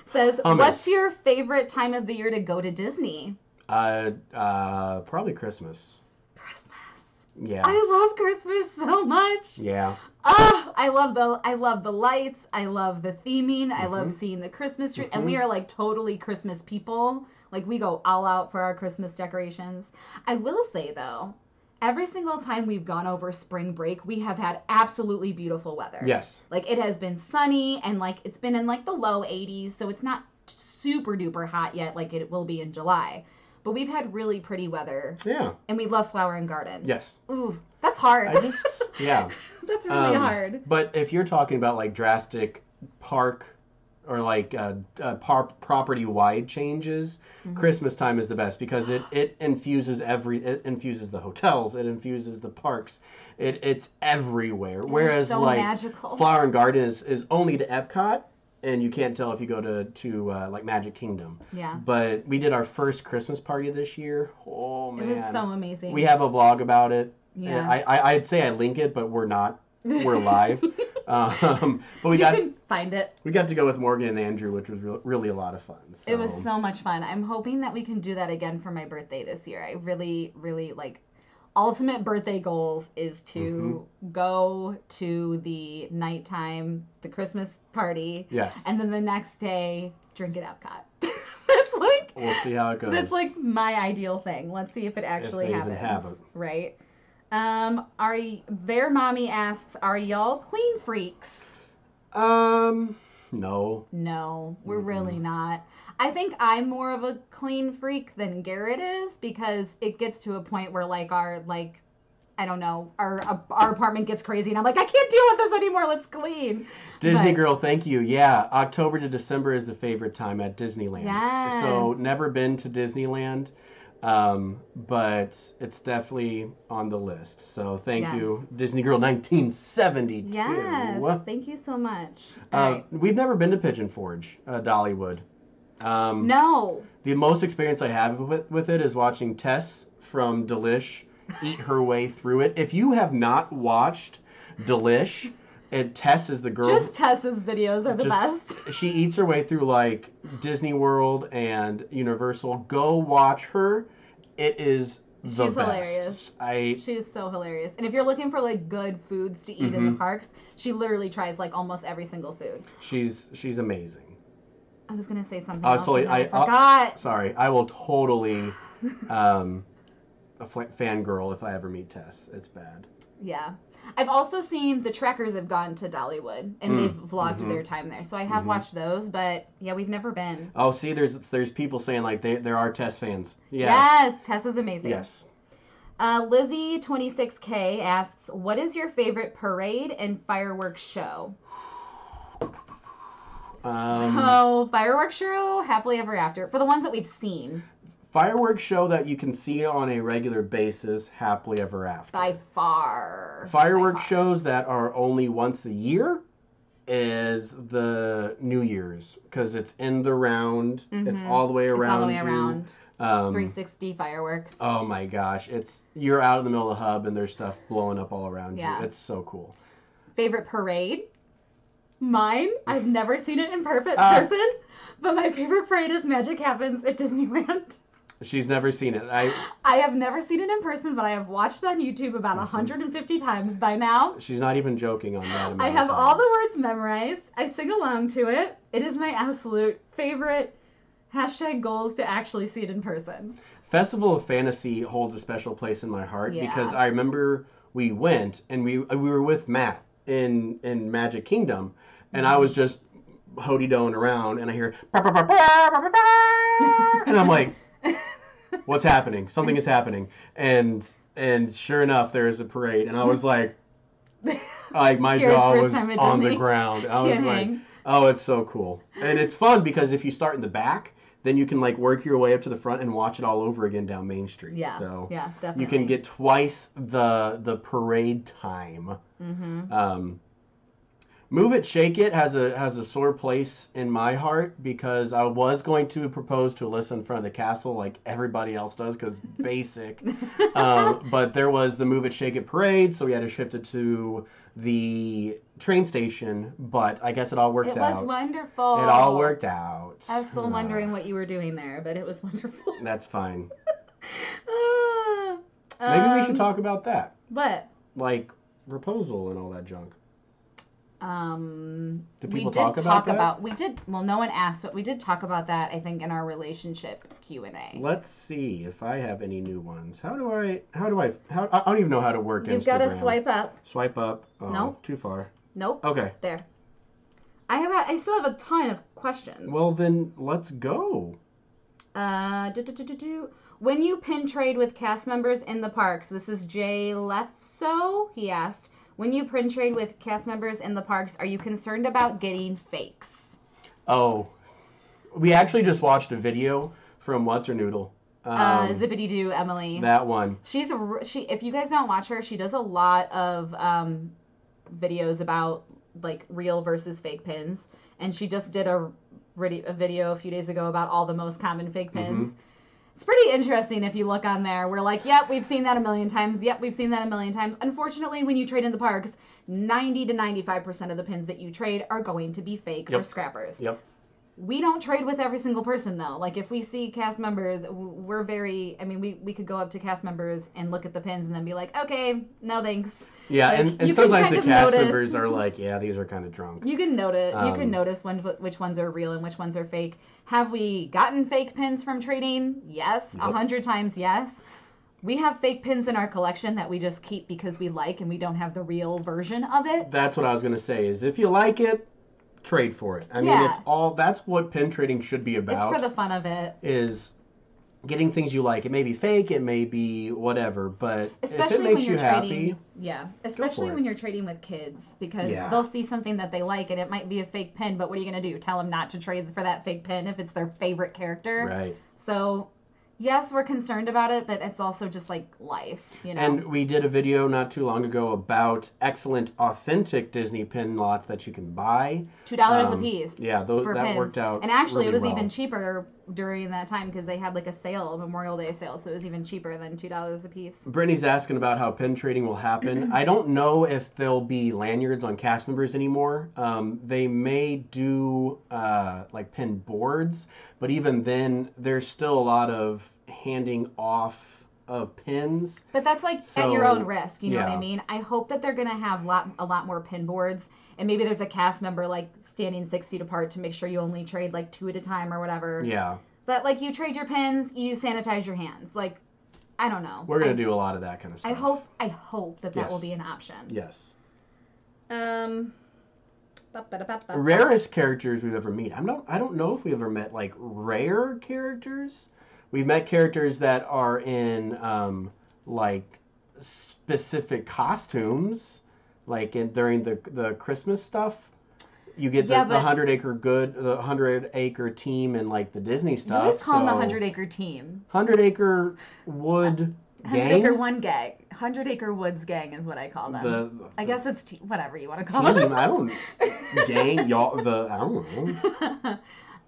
says, Hummus. What's your favorite time of the year to go to Disney? Probably Christmas. Christmas. Yeah. I love Christmas so much. Yeah. Oh, I love the lights. I love the theming. I love seeing the Christmas tree. And we are like totally Christmas people. Like we go all out for our Christmas decorations. I will say though, every single time we've gone over spring break, we have had absolutely beautiful weather. Yes. Like it has been sunny and like it's been in like the low 80s. So it's not super duper hot yet like it will be in July. But we've had really pretty weather. Yeah. And we love flower and garden. Yes. Ooh, that's hard. Yeah. That's really hard. But if you're talking about like drastic park or like property-wide changes, Christmas time is the best because it infuses the hotels, it infuses the parks, it's everywhere. Whereas so like magical. Flower and Garden is only to Epcot. And you can't tell if you go to like Magic Kingdom. Yeah. But we did our first Christmas party this year. Oh man, it was so amazing. We have a vlog about it. Yeah. I'd say I link it, but we're not. We're live. But you can find it. We got to go with Morgan and Andrew, which was really a lot of fun. So. It was so much fun. I'm hoping that we can do that again for my birthday this year. I really, really like. Ultimate birthday goals is to go to the nighttime, the Christmas party. Yes. And then the next day, drink at Epcot. That's like... We'll see how it goes. That's like my ideal thing. Let's see if it actually happens. Even have it. Right? Their mommy asks, are y'all clean freaks? No. No, we're really not. I think I'm more of a clean freak than Garrett is because it gets to a point where like our apartment gets crazy and I'm like, I can't deal with this anymore. Let's clean. Disney girl, thank you. Yeah, October to December is the favorite time at Disneyland. Yes. So never been to Disneyland, but it's definitely on the list. So thank you, Disney girl 1972. Yes, thank you so much. We've never been to Pigeon Forge, Dollywood. No. The most experience I have with it is watching Tess from Delish eat her way through it. If you have not watched Delish, Tess is the girl. Just Tess's videos are the best. She eats her way through like Disney World and Universal. Go watch her. It is the She's best. Hilarious. She is so hilarious. And if you're looking for like good foods to eat in the parks, she literally tries like almost every single food. She's amazing. I was gonna say something. I forgot. Sorry, I will totally a fangirl if I ever meet Tess. It's bad. Yeah. I've also seen the Trekkers have gone to Dollywood, and they've vlogged their time there. So I have watched those, but yeah, we've never been. Oh, see, there's people saying like there are Tess fans. Yes, Tess is amazing. Yes. Lizzie 26K asks, "What is your favorite parade and fireworks show?" So fireworks show, Happily Ever After, for the ones that we've seen. Fireworks show that you can see on a regular basis, Happily Ever After. By far. Fireworks shows that are only once a year is the New Year's, because it's in the round. It's all the way around. It's all the way around. 360 fireworks. Oh my gosh. You're out in the middle of the hub and there's stuff blowing up all around you. It's so cool. Favorite parade? Mine? I've never seen it in person, but my favorite parade is Magic Happens at Disneyland. She's never seen it. I have never seen it in person, but I have watched it on YouTube about 150 times by now. She's not even joking on that amount I have of times. all the words memorized. I sing along to it. It is my absolute favorite #goals to actually see it in person. Festival of Fantasy holds a special place in my heart because Yeah. I remember we went and we were with Matt in Magic Kingdom, and I was just hoody-doing around and I hear "Bah, bah, bah, bah, bah, bah, bah," and I'm like, what's happening? Something is happening. And sure enough, there is a parade. And I was like my Garrett's jaw first was time at on Disney. the ground. I was Can't like, hang. oh, it's so cool. And it's fun because if you start in the back, then you can like work your way up to the front and watch it all over again down Main Street. Yeah, So yeah, definitely. you can get twice the parade time. Move It, Shake It has a sore place in my heart because I was going to propose to Alyssa in front of the castle like everybody else does because basic. But there was the Move It, Shake It parade, so we had to shift it to the train station. But I guess it all works out. It was wonderful. It all worked out. I was still wondering what you were doing there, but it was wonderful. That's fine. Maybe we should talk about that. What? Like proposal and all that junk. Did people we did talk about that? We did. Well, no one asked, but we did talk about that. I think in our relationship Q&A. Let's see if I have any new ones. I don't even know how to work Instagram. You've got to swipe up. Swipe up. Oh, Nope. Too far. Nope. Okay. There. I still have a ton of questions. Well, then let's go. When you pin trade with cast members in the parks, this is Jay Lefso. He asked, when you pin trade with cast members in the parks, are you concerned about getting fakes? Oh, we actually just watched a video from What's Her Noodle. Zippity Doo Emily. That one. She. If you guys don't watch her, she does a lot of videos about like real versus fake pins, and she just did a video a few days ago about all the most common fake pins. It's pretty interesting if you look on there. We're like, yep, we've seen that a million times. Yep, we've seen that a million times. Unfortunately, when you trade in the parks, 90 to 95% of the pins that you trade are going to be fake or scrappers. Yep. We don't trade with every single person, though. Like, if we see cast members, we're very... I mean, we could go up to cast members and look at the pins and then be like, okay, no thanks. Yeah, like, and sometimes the cast members are like, yeah, these are kind of drunk. You can notice. You can notice which ones are real and which ones are fake. Have we gotten fake pins from trading? Yes. 100 times yes. We have fake pins in our collection that we just keep because we like and we don't have the real version of it. That's what I was going to say, is if you like it, trade for it. I mean, that's what pin trading should be about. It's for the fun of it. Is getting things you like. It may be fake, it may be whatever, but especially if it makes when you're you trading, happy, especially when you're trading with kids, because they'll see something that they like and it might be a fake pin, but what are you going to do? Tell them not to trade for that fake pin if it's their favorite character? Right. So, yes, we're concerned about it, but it's also just like life, you know? And we did a video not too long ago about excellent, authentic Disney pin lots that you can buy. $2 a piece. Yeah, that pins. worked out. And actually, really it was well. even cheaper during that time because they had like a sale, a Memorial Day sale, so it was even cheaper than $2 a piece. Brittany's asking about how pin trading will happen. I don't know if there'll be lanyards on cast members anymore. They may do like pin boards, but even then, there's still a lot of handing off of pins. But that's like at your own risk, you know what I mean? I hope that they're going to have a lot more pin boards, and maybe there's a cast member like standing 6 feet apart to make sure you only trade like 2 at a time or whatever. Yeah. But like you trade your pins, you sanitize your hands. Like I don't know. We're going to do a lot of that kind of stuff. I hope that Yes. will be an option. Yes. Ba-ba-da-ba-ba. Rarest characters we've ever met. I don't know if we ever met like rare characters. We've met characters that are in like specific costumes, like during the Christmas stuff. You get the 100 acre team and like the Disney stuff. You always call them the 100 acre team. 100 acre wood gang. 100 acre woods gang is what I call them. I guess it's whatever you want to call team, them. I don't gang y'all. I don't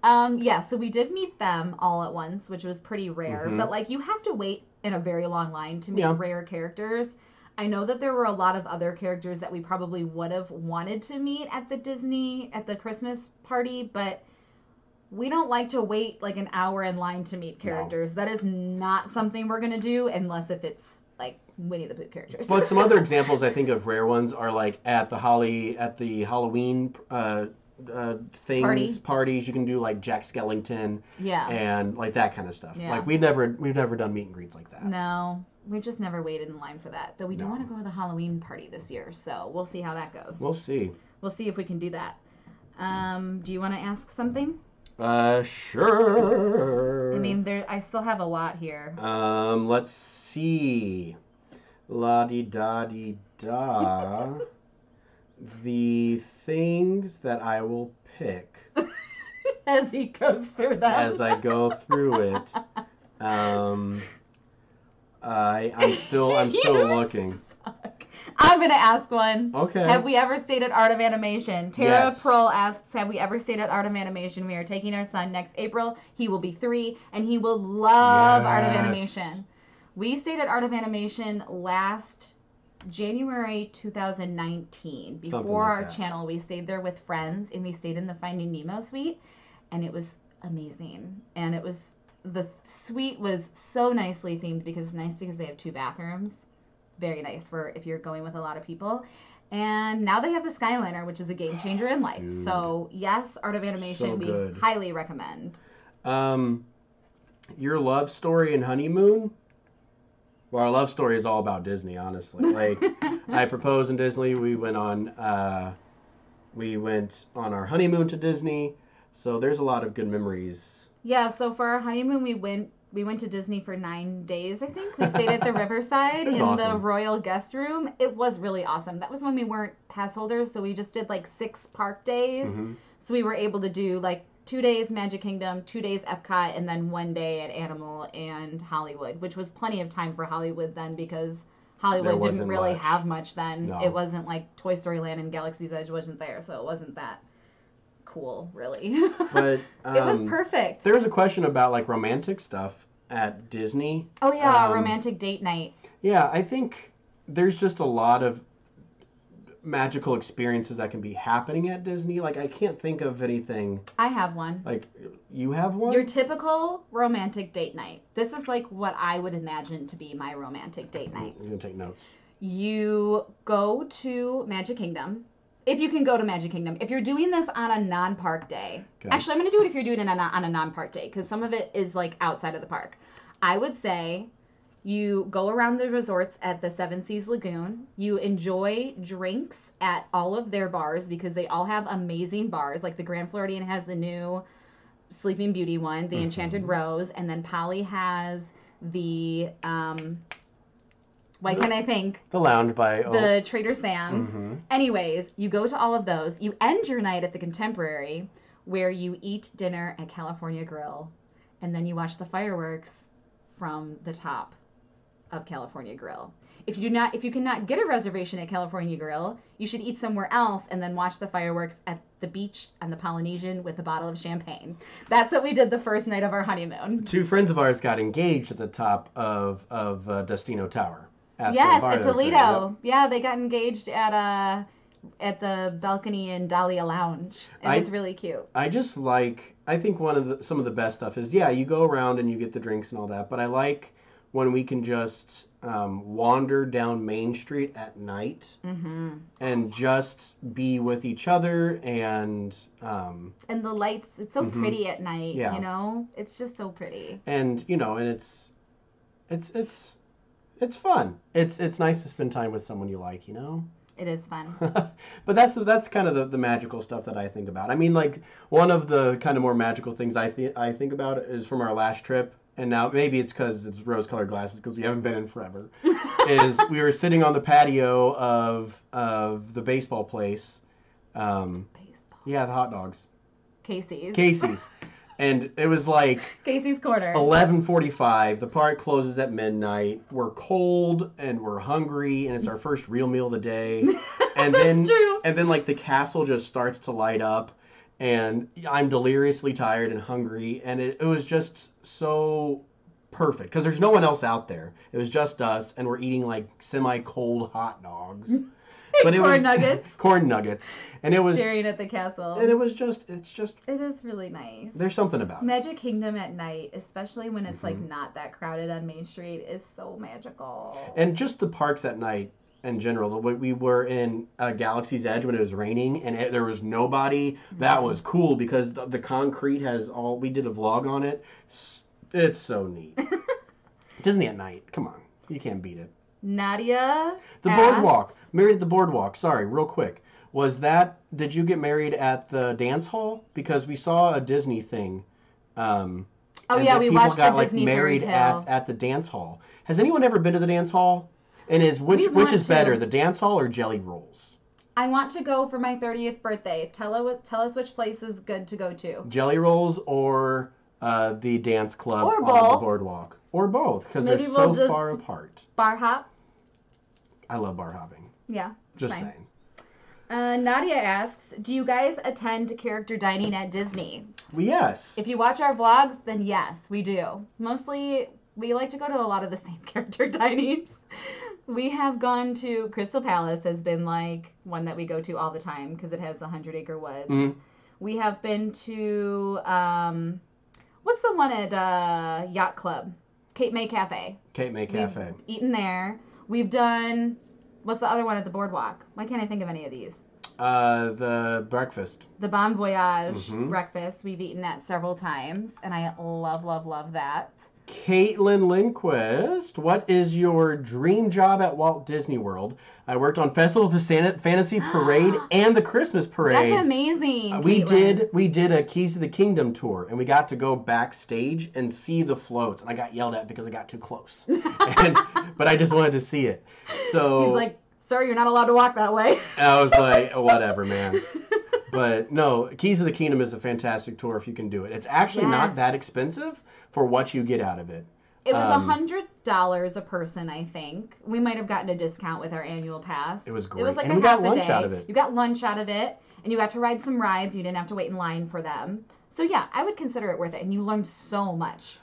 know. Yeah, so we did meet them all at once, which was pretty rare. Mm-hmm. But like you have to wait in a very long line to meet rare characters. I know that there were a lot of other characters that we probably would have wanted to meet at the Christmas party, but we don't like to wait like an hour in line to meet characters. No. That is not something we're going to do unless if it's like Winnie the Pooh characters. But some other examples I think of rare ones are like at the Halloween parties you can do like Jack Skellington and like that kind of stuff. Yeah. Like we've never done meet and greets like that. No. We've just never waited in line for that. Though we do want to go to the Halloween party this year, so we'll see how that goes. We'll see. We'll see if we can do that. Do you want to ask something? Sure. I mean, I still have a lot here. Let's see. La-di-da-di-da. The things that I will pick. As he goes through them. As I go through it. I'm still looking. Suck. I'm gonna ask one. Okay. Have we ever stayed at Art of Animation? Tara Pearl asks, have we ever stayed at Art of Animation? We are taking our son next April. He will be 3, and he will love Art of Animation. We stayed at Art of Animation last January 2019. Before our channel, we stayed there with friends, and we stayed in the Finding Nemo suite, and it was amazing. And the suite was so nicely themed because they have 2 bathrooms. Very nice for if you're going with a lot of people. And now they have the Skyliner, which is a game changer in life. Dude. So yes, Art of Animation, we highly recommend. Your love story and honeymoon? Well, our love story is all about Disney, honestly. Like, I proposed in Disney. We went on our honeymoon to Disney. So there's a lot of good memories. Yeah, so for our honeymoon, we went to Disney for 9 days, I think. We stayed at the Riverside in the Royal Guest Room. It was really awesome. That was when we weren't pass holders, so we just did like 6 park days. Mm-hmm. So we were able to do like 2 days Magic Kingdom, 2 days Epcot, and then 1 day at Animal and Hollywood, which was plenty of time for Hollywood then because Hollywood didn't really have much then. No. It wasn't like Toy Story Land and Galaxy's Edge wasn't there, so it wasn't that cool, really. But it was perfect. There was a question about like romantic stuff at Disney. Oh yeah, romantic date night. Yeah, I think there's just a lot of magical experiences that can be happening at Disney. Like I can't think of anything. I have one. Like you have one? Your typical romantic date night. This is like what I would imagine to be my romantic date night. I'm gonna take notes. You go to Magic Kingdom. If you can go to Magic Kingdom. If you're doing this on a non-park day. Okay. Actually, I'm going to do it if you're doing it on a non-park day. Because some of it is like outside of the park. I would say you go around the resorts at the Seven Seas Lagoon. You enjoy drinks at all of their bars. Because they all have amazing bars. Like the Grand Floridian has the new Sleeping Beauty one. The Enchanted Rose. And then Polly has the... Why can't I think? The Lounge by... The Trader Sam's. Mm-hmm. Anyways, you go to all of those. You end your night at the Contemporary, where you eat dinner at California Grill. And then you watch the fireworks from the top of California Grill. If you cannot get a reservation at California Grill, you should eat somewhere else and then watch the fireworks at the beach on the Polynesian with a bottle of champagne. That's what we did the first night of our honeymoon. 2 friends of ours got engaged at the top of Destino Tower. At Toledo. Yep. Yeah, they got engaged at the balcony in Dahlia Lounge. It was really cute. I just like, I think some of the best stuff is, you go around and you get the drinks and all that, but I like when we can just wander down Main Street at night and just be with each other and the lights, it's so pretty at night, you know? It's just so pretty. And, and it's It's fun. It's nice to spend time with someone you like, It is fun. But that's kind of the magical stuff that I think about. I mean, like, one of the kind of more magical things I think about is from our last trip, and now maybe it's because it's rose-colored glasses because we haven't been in forever, is we were sitting on the patio of the baseball place. Baseball. Yeah, the hot dogs. Casey's. And it was like Casey's Corner. 11:45. The park closes at midnight. We're cold and we're hungry, and it's our first real meal of the day. And That's true. And then like the castle just starts to light up, and I'm deliriously tired and hungry, and it was just so perfect because there's no one else out there. It was just us, and we're eating like semi-cold hot dogs. But it was nuggets. Corn nuggets. And it was staring at the castle. And it's just it is really nice. There's something about it. Magic Kingdom at night, especially when it's like not that crowded on Main Street, is so magical. And just the parks at night in general. We were in Galaxy's Edge when it was raining and there was nobody. That was cool because the concrete has all. We did a vlog on it. It's so neat. Disney at night. Come on, you can't beat it. Nadia The boardwalk. Married at the boardwalk. Sorry, real quick. Did you get married at the dance hall? Because we saw a Disney thing. We watched the Disney married fairy tale. at the dance hall. Has anyone ever been to the dance hall? And which is better, the dance hall or Jelly Rolls? I want to go for my 30th birthday. Tell us which place is good to go to. Jelly Rolls or the dance club or on both. the boardwalk. Or both, because they're so far apart. Bar hop? I love bar hopping. Yeah. Just fine. saying. Nadia asks, do you guys attend character dining at Disney? Well, yes. If you watch our vlogs, then yes, we do. Mostly, we like to go to a lot of the same character dinings. We have gone to Crystal Palace, has been like one that we go to all the time because it has the 100-acre woods. Mm-hmm. We have been to, what's the one at Yacht Club? Cape May Cafe. Cape May Cafe. We've eaten there. We've done, what's the other one at the boardwalk? Why can't I think of any of these? The breakfast. The Bon Voyage breakfast. We've eaten at several times, and I love, love, love that. Caitlin Lindquist, what is your dream job at Walt Disney World? I worked on Festival of the Fantasy Parade and the Christmas Parade. That's amazing. We did a Keys to the Kingdom tour, and we got to go backstage and see the floats. And I got yelled at because I got too close, but I just wanted to see it. So he's like, "Sir, you're not allowed to walk that way." I was like, whatever, man. But no, Keys to the Kingdom is a fantastic tour if you can do it. It's actually not that expensive for what you get out of it. It was $100 a person, I think. We might have gotten a discount with our annual pass. It was great. It was like and we got lunch out of it. You got lunch out of it, and you got to ride some rides. You didn't have to wait in line for them. So yeah, I would consider it worth it, and you learned so much.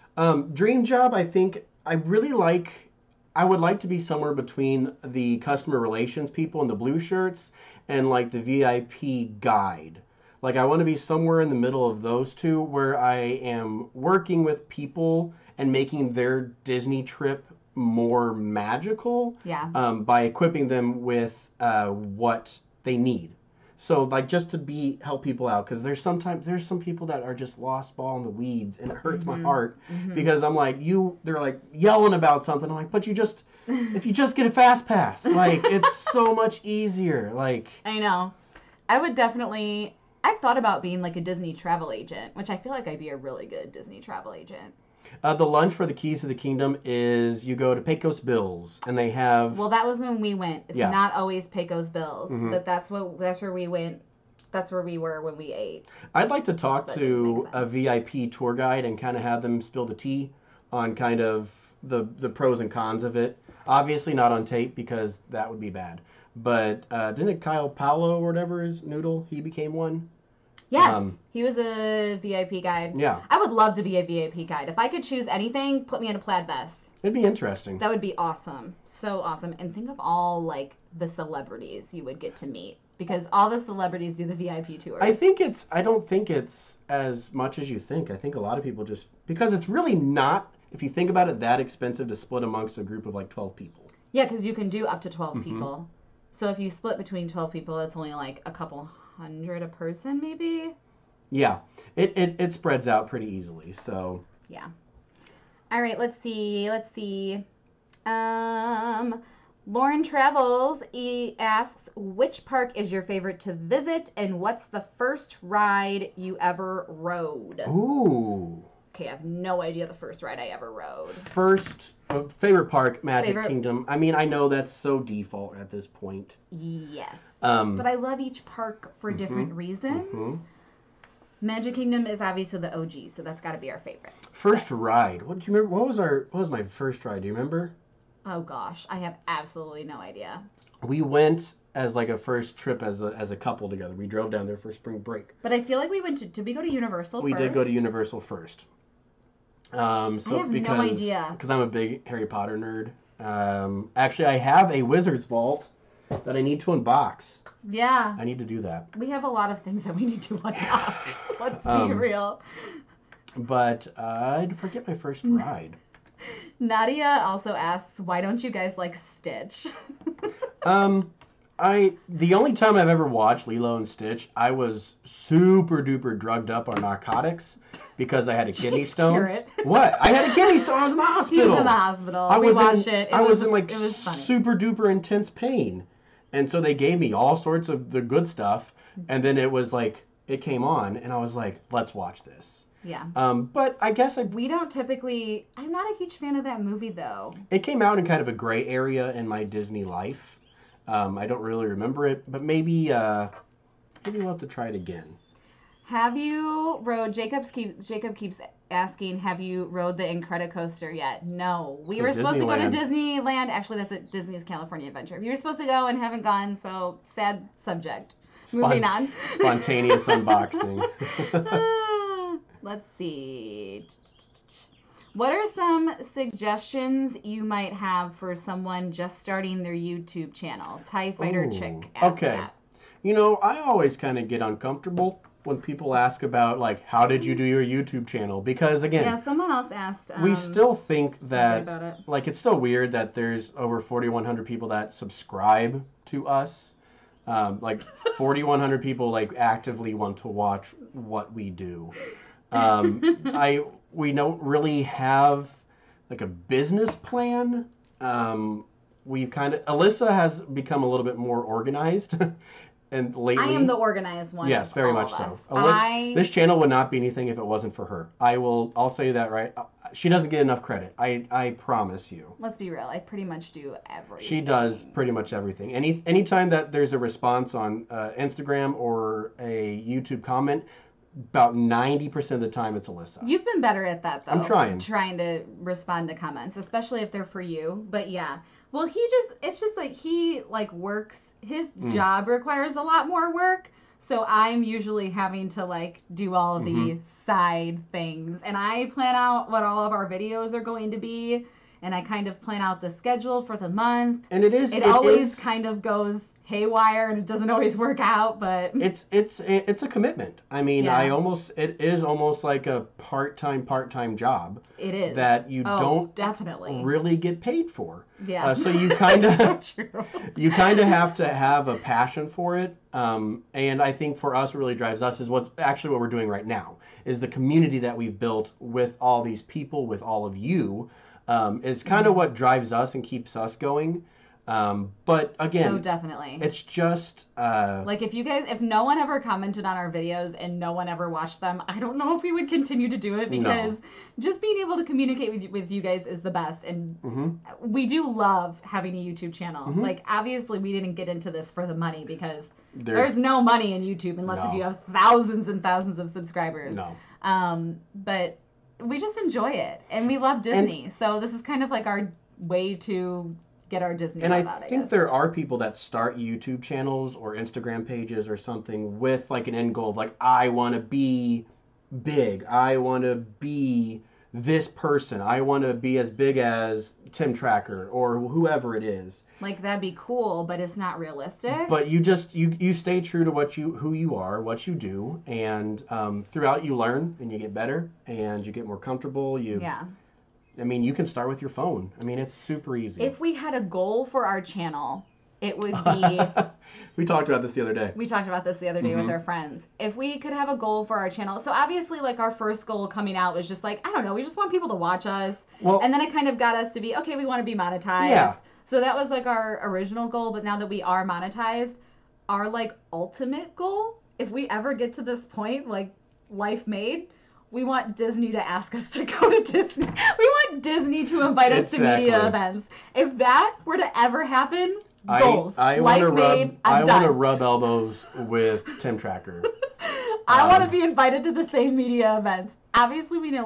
Dream job, I think I would like to be somewhere between the customer relations people in the blue shirts and like the VIP guide. Like I want to be somewhere in the middle of those two where I am working with people and making their Disney trip more magical by equipping them with what they need. So like just to help people out, because there's some people that are just lost ball in the weeds, and it hurts my heart because I'm like, they're like yelling about something. I'm like, but if you just get a fast pass, like it's so much easier. Like I know, I've thought about being like a Disney travel agent, which I feel like I'd be a really good Disney travel agent. The lunch for the Keys to the Kingdom is you go to Pecos Bills, and they have... Well, that was when we went. It's not always Pecos Bills, but that's where we went. That's where we were when we ate. I'd like to talk to a VIP tour guide and kind of have them spill the tea on kind of the pros and cons of it. Obviously not on tape because that would be bad. But didn't Kyle Paolo or whatever his noodle, he became one? Yes, he was a VIP guide. Yeah. I would love to be a VIP guide. If I could choose anything, put me in a plaid vest. It'd be interesting. That would be awesome. So awesome. And think of all, like, the celebrities you would get to meet. Because all the celebrities do the VIP tours. I don't think it's as much as you think. I think a lot of people just... Because it's really not, if you think about it, that expensive to split amongst a group of, like, 12 people. Yeah, because you can do up to 12 people. So if you split between 12 people, that's only, like, a couple $100 a person, maybe. Yeah, it spreads out pretty easily. So yeah. All right, let's see. Lauren Travels asks, which park is your favorite to visit, and what's the first ride you ever rode? Ooh. Okay, I have no idea the first ride I ever rode. First, favorite park, Magic Kingdom. I mean, I know that's so default at this point. Yes. But I love each park for different reasons. Mm-hmm. Magic Kingdom is obviously the OG, so that's got to be our favorite. First ride. What do you remember? What was my first ride? Do you remember? Oh gosh, I have absolutely no idea. We went as like a first trip as a couple together. We drove down there for spring break. But I feel like we went to. Did we go to Universal first? We did go to Universal first. I have no idea. Because I'm a big Harry Potter nerd. Actually, I have a Wizard's Vault that I need to unbox. Yeah. I need to do that. We have a lot of things that we need to unbox. Let's be real. But I'd forget my first ride. Nadia also asks, why don't you guys like Stitch? The only time I've ever watched Lilo and Stitch, I was super duper drugged up on narcotics because I had a kidney stone. What? I had a kidney stone. I was in the hospital. He was in the hospital. We watched it. I was in like super duper intense pain. And so they gave me all sorts of the good stuff. And then it was like, it came on and I was like, let's watch this. Yeah. But I guess we don't typically, I'm not a huge fan of that movie though. It came out in kind of a gray area in my Disney life. I don't really remember it, but maybe we'll have to try it again. Have you rode, Jacob keeps asking, have you rode the Incredicoaster yet? No. We were supposed to go to Disneyland. Actually, that's at Disney's California Adventure. We were supposed to go and haven't gone, so sad subject. Moving on. Spontaneous unboxing. Let's see. What are some suggestions you might have for someone just starting their YouTube channel? TIE Fighter Chick asks that. You know, I always kind of get uncomfortable when people ask about, like, how did you do your YouTube channel? Because, again... Yeah, someone else asked... we still think that... Like, it's still weird that there's over 4,100 people that subscribe to us. Like, 4,100 people, like, actively want to watch what we do. We don't really have like a business plan. Alyssa has become a little bit more organized, and lately I am the organized one. Yes, very much so. This channel would not be anything if it wasn't for her. I'll say that right. She doesn't get enough credit. I promise you. Let's be real. I pretty much do everything. She does pretty much everything. Anytime that there's a response on Instagram or a YouTube comment, about 90% of the time it's Alyssa. You've been better at that, though. I'm trying. Trying to respond to comments, especially if they're for you. But yeah. Well, it's just like he like works, his job requires a lot more work. So I'm usually having to like do all of the side things. And I plan out what all of our videos are going to be. And I kind of plan out the schedule for the month. And it always kind of goes haywire and it doesn't always work out, but it's a commitment. I mean, it is almost like a part-time job. It is. That you don't definitely really get paid for. Yeah. So you kind of you kind of have to have a passion for it. And I think for us what really drives us is what we're doing right now is the community that we've built with all these people, with all of you, is kind of what drives us and keeps us going. But again, definitely. It's just like if no one ever commented on our videos and no one ever watched them, I don't know if we would continue to do it because just being able to communicate with you guys is the best. And we do love having a YouTube channel. Like obviously we didn't get into this for the money because there's no money in YouTube unless if you have thousands and thousands of subscribers. No. But we just enjoy it and we love Disney. So this is kind of like our way to get our Disney and love I out, I think guess. There are people that start YouTube channels or Instagram pages or something with like an end goal of like, I want to be big. I want to be this person. I want to be as big as Tim Tracker or whoever it is. Like that'd be cool, but it's not realistic. But you just you stay true to who you are, what you do, and throughout you learn and you get better and you get more comfortable. I mean, you can start with your phone. I mean, it's super easy. If we had a goal for our channel, it would be... We talked about this the other day. We talked about this the other day with our friends. If we could have a goal for our channel, so obviously like our first goal coming out was just like, I don't know, we just want people to watch us. Well, and then it kind of got us to be, okay, we want to be monetized. Yeah. So that was like our original goal, but now that we are monetized, our like ultimate goal, if we ever get to this point, like life made, we want Disney to ask us to go to Disney. We want Disney to invite us to media events. If that were to ever happen, goals. I want to rub elbows with Tim Tracker. I want to be invited to the same media events. Obviously, we need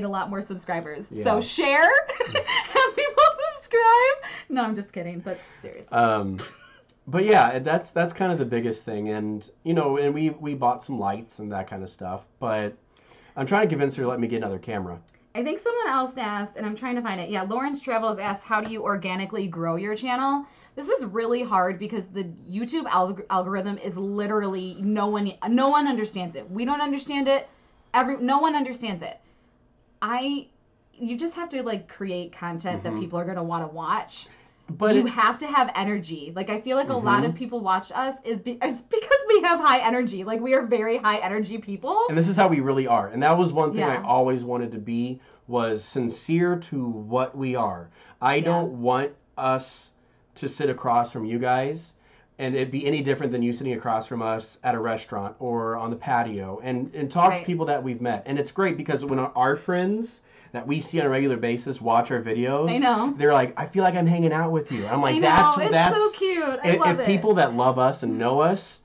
a lot more subscribers. Yeah. So share, have people subscribe. No, I'm just kidding, but seriously. But yeah, that's kind of the biggest thing, and and we bought some lights and that kind of stuff. But I'm trying to convince her to let me get another camera. I think someone else asked, and I'm trying to find it. Yeah, Lawrence Travels asked, how do you organically grow your channel? This is really hard because the YouTube algorithm is literally no one understands it. We don't understand it. No one understands it. You just have to like create content that people are going to want to watch. But you have to have energy. Like I feel like a lot of people watch us is because we have high energy. Like we are very high energy people. And this is how we really are. And that was one thing I always wanted to be, was sincere to what we are. I don't want us to sit across from you guys and it'd be any different than you sitting across from us at a restaurant or on the patio and talk to people that we've met. And it's great because when our friends that we see on a regular basis watch our videos, I know, they're like, I feel like I'm hanging out with you. And I'm like, it's so cute. I love it. If people that love us and know us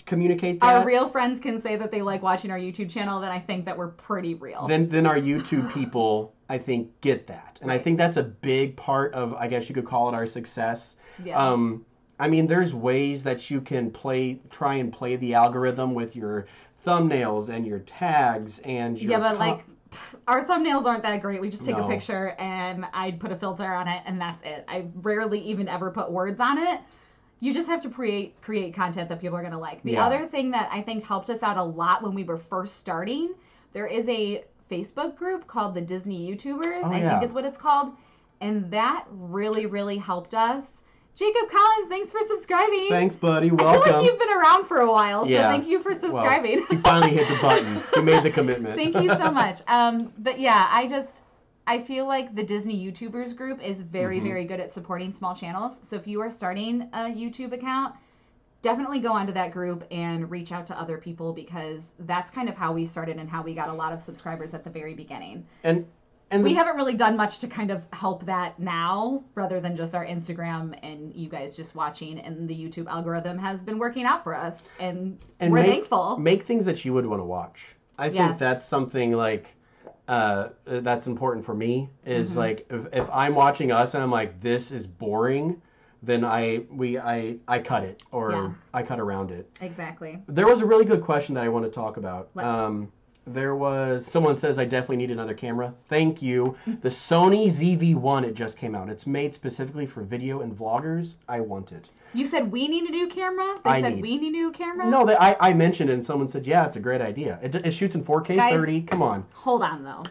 communicate that, our real friends can say that they like watching our YouTube channel, then I think that we're pretty real. Then our YouTube people, I think, get that. And I think that's a big part of, I guess you could call it, our success. Yeah. I mean, there's ways that you can try and play the algorithm with your thumbnails and your tags and your... Yeah, but like, our thumbnails aren't that great. We just take a picture and I put a filter on it and that's it. I rarely even ever put words on it. You just have to create content that people are going to like. The other thing that I think helped us out a lot when we were first starting, there is a Facebook group called the Disney YouTubers, I think is what it's called. And that really, really helped us. Jacob Collins, thanks for subscribing. Thanks, buddy. Welcome. I feel like you've been around for a while, so thank you for subscribing. Well, you finally hit the button. You made the commitment. Thank you so much. But yeah, I feel like the Disney YouTubers group is very, very good at supporting small channels. So if you are starting a YouTube account, definitely go onto that group and reach out to other people because that's kind of how we started and how we got a lot of subscribers at the very beginning. And we haven't really done much to kind of help that now, rather than just our Instagram and you guys just watching. And the YouTube algorithm has been working out for us, and we're thankful. Make things that you would want to watch. I think that's something like that's important for me. Is like if I'm watching us and I'm like, this is boring, then I cut it or I cut around it. Exactly. There was a really good question that I want to talk about. There was, someone says, I definitely need another camera. Thank you. The Sony ZV-1, it just came out. It's made specifically for video and vloggers. I want it. You said we need a new camera? They said we need a new camera? No, I mentioned it and someone said, yeah, it's a great idea. It shoots in 4K, guys, 30. Come on. Hold on, though.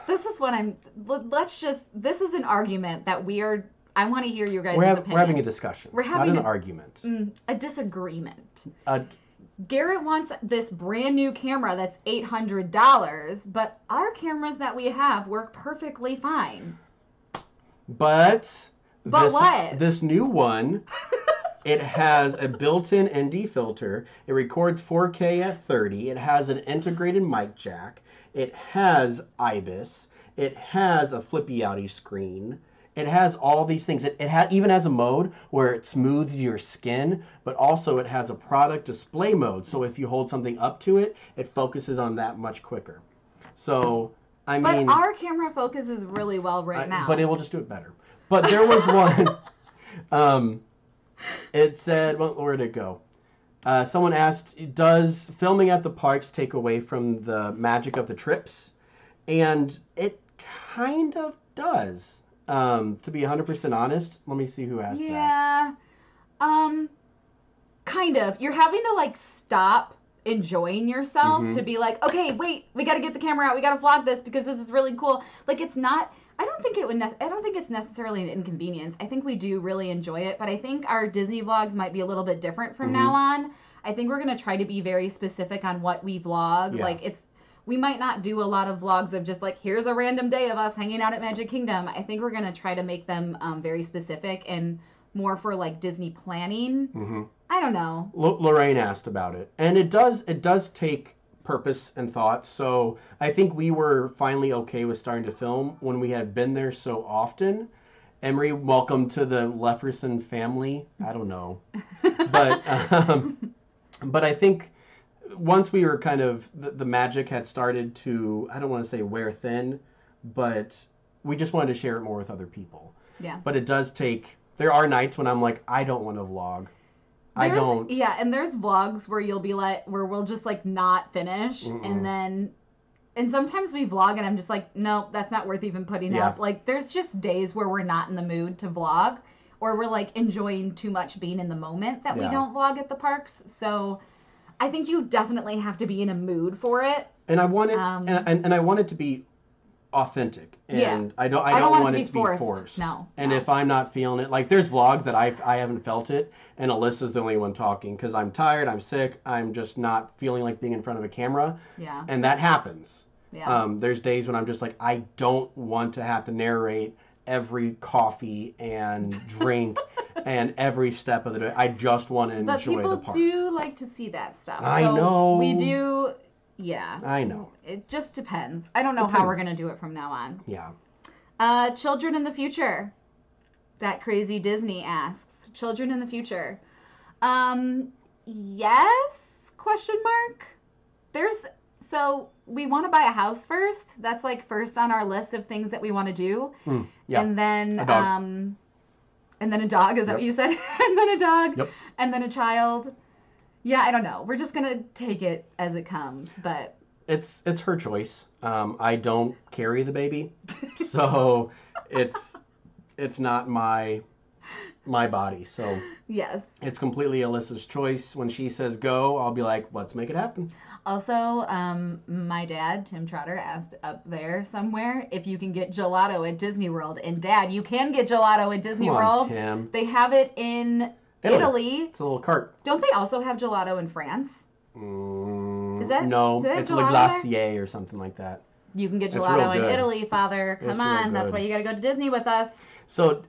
This is what this is an argument that I want to hear your guys' opinion. We're having a discussion. We're having not an argument. A disagreement. Garrett wants this brand new camera that's $800, but our cameras that we have work perfectly fine. But what? This new one, it has a built-in ND filter. It records 4K at 30. It has an integrated mic jack. It has IBIS. It has a flippy outy screen. It has all these things. It even has a mode where it smooths your skin, but also it has a product display mode. So if you hold something up to it, it focuses on that much quicker. So, But our camera focuses really well now. But it will just do it better. But there was one, it said, well, where'd it go? Someone asked, does filming at the parks take away from the magic of the trips? And it kind of does. To be 100% honest, let me see who asked that. Yeah, kind of. You're having to like stop enjoying yourself to be like, okay, wait, we got to get the camera out. We got to vlog this because this is really cool. Like it's not, I don't think I don't think it's necessarily an inconvenience. I think we do really enjoy it, but I think our Disney vlogs might be a little bit different from now on. I think we're going to try to be very specific on what we vlog. Yeah. Like we might not do a lot of vlogs of just like, here's a random day of us hanging out at Magic Kingdom. I think we're going to try to make them very specific and more for like Disney planning. I don't know. Lorraine asked about it, and it does take purpose and thought. So I think we were finally okay with starting to film when we had been there so often. Emery, welcome to the Lefferson family. I don't know, but I think once we were kind of the magic had started to, I don't want to say wear thin, but we just wanted to share it more with other people. Yeah. But it does take. There are nights when I'm like, I don't want to vlog. Yeah, and there's vlogs where you'll be like, where we'll just like not finish, and sometimes we vlog and I'm just like, no, that's not worth even putting up. Like, there's just days where we're not in the mood to vlog, or we're like enjoying too much being in the moment that we don't vlog at the parks. So I think you definitely have to be in a mood for it. And I want it, and I want it to be authentic, and I don't want it to be forced. No. And if I'm not feeling it, like there's vlogs that I haven't felt it, and Alyssa's the only one talking because I'm tired, I'm sick, I'm just not feeling like being in front of a camera. Yeah. And that happens. Yeah. There's days when I'm just like, I don't want to have to narrate every coffee and drink and every step of the day. I just want to enjoy the park. But people do like to see that stuff. I know. We do. Yeah. I know. It just depends. I don't know how we're going to do it from now on. Yeah. Children in the future. That crazy Disney asks. Children in the future. Yes? Question mark. So we want to buy a house first. That's like first on our list of things that we want to do. Yeah. And then a dog. And then a dog, is that what you said? And then a dog. Yep. And then a child. Yeah, I don't know. We're just gonna take it as it comes, but it's her choice. I don't carry the baby, so it's not my body. So yes, it's completely Alyssa's choice. When she says go, I'll be like, let's make it happen. Also, my dad, Tim Trotter, asked up there somewhere if you can get gelato at Disney World. And Dad, you can get gelato at Disney World. Tim. They have it in Italy. It's a little cart. Don't they also have gelato in France? Is that no? It's Le Glacier or something like that. You can get gelato in Italy, Father. Come on, that's why you got to go to Disney with us. So,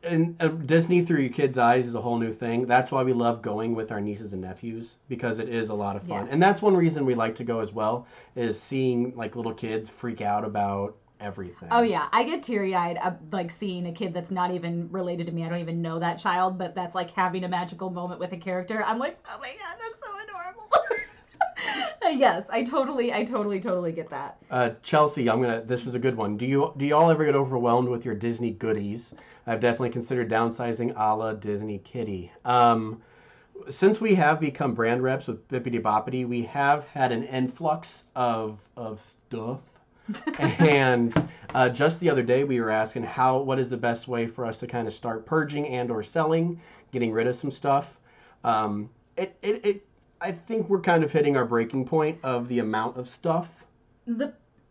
Disney through your kids' eyes is a whole new thing. That's why we love going with our nieces and nephews, because it is a lot of fun. Yeah. And that's one reason we like to go as well, is seeing like little kids freak out about everything. Oh yeah, I get teary-eyed like seeing a kid that's not even related to me. I don't even know that child, but that's like having a magical moment with a character. I'm like, oh my god, that's so adorable. Yes, I totally get that. Chelsea, this is a good one. Do y'all ever get overwhelmed with your Disney goodies? I've definitely considered downsizing a la Disney Kitty. Since we have become brand reps with Bippity Boppity, we have had an influx of stuff. And just the other day we were asking what is the best way for us to kind of start purging and or selling, getting rid of some stuff. I think we're kind of hitting our breaking point of the amount of stuff.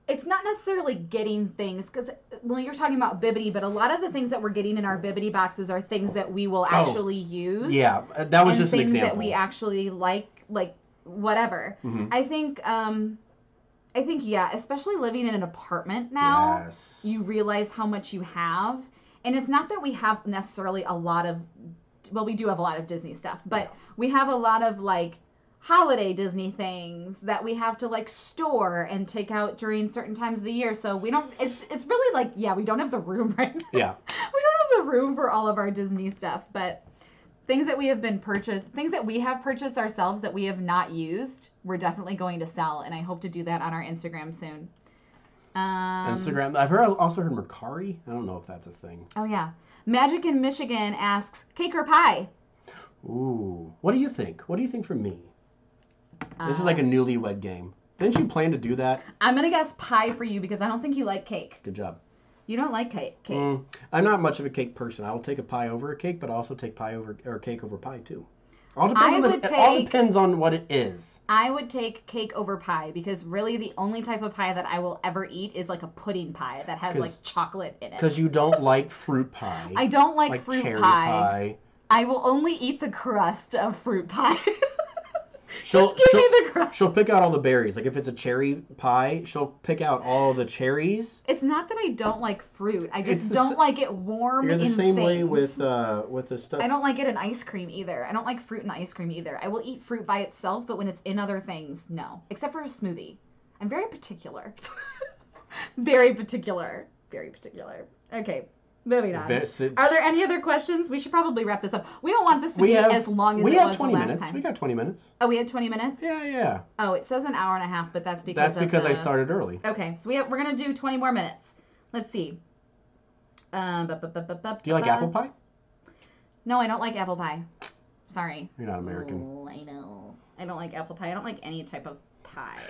It's not necessarily getting things, because when you're talking about Bibbidi, but a lot of the things that we're getting in our Bibbidi boxes are things that we will actually use. Yeah, that was just an example. Things that we actually like whatever. Mm-hmm. I think, yeah, especially living in an apartment now, yes. You realize how much you have. And it's not that we have necessarily we do have a lot of Disney stuff, but we have a lot of like holiday Disney things that we have to like store and take out during certain times of the year. So we don't, it's really like, yeah, we don't have the room right now. Yeah. We don't have the room for all of our Disney stuff, but things that we have purchased ourselves that we have not used, we're definitely going to sell. And I hope to do that on our Instagram soon. Instagram. I've also heard Mercari. I don't know if that's a thing. Oh yeah. Magic in Michigan asks, cake or pie? Ooh. What do you think? What do you think for me? This is like a newlywed game. Didn't you plan to do that? I'm going to guess pie for you because I don't think you like cake. Good job. You don't like cake. I'm not much of a cake person. I will take a pie over a cake, but I also take cake over pie too. It all depends on what it is. I would take cake over pie because really the only type of pie that I will ever eat is like a pudding pie that has like chocolate in it. Because you don't like fruit pie. I don't like fruit cherry pie. I will only eat the crust of fruit pie. Just give me the crust. She'll pick out all the berries. Like if it's a cherry pie, she'll pick out all the cherries. It's not that I don't like fruit. I just don't like it warm in things. You're the same way with the stuff. I don't like it in ice cream either. I don't like fruit in ice cream either. I will eat fruit by itself, but when it's in other things, no. Except for a smoothie. I'm very particular. Very particular. Very particular. Okay. Moving on. Are there any other questions? We should probably wrap this up. We don't want this to be as long as it was the last time. We got 20 minutes. Oh, we had 20 minutes? Yeah. Oh, it says an hour and a half, but that's because I started early. Okay, so we're going to do 20 more minutes. Let's see. Do you like apple pie? No, I don't like apple pie. Sorry. You're not American. Oh, I know. I don't like apple pie. I don't like any type of pie.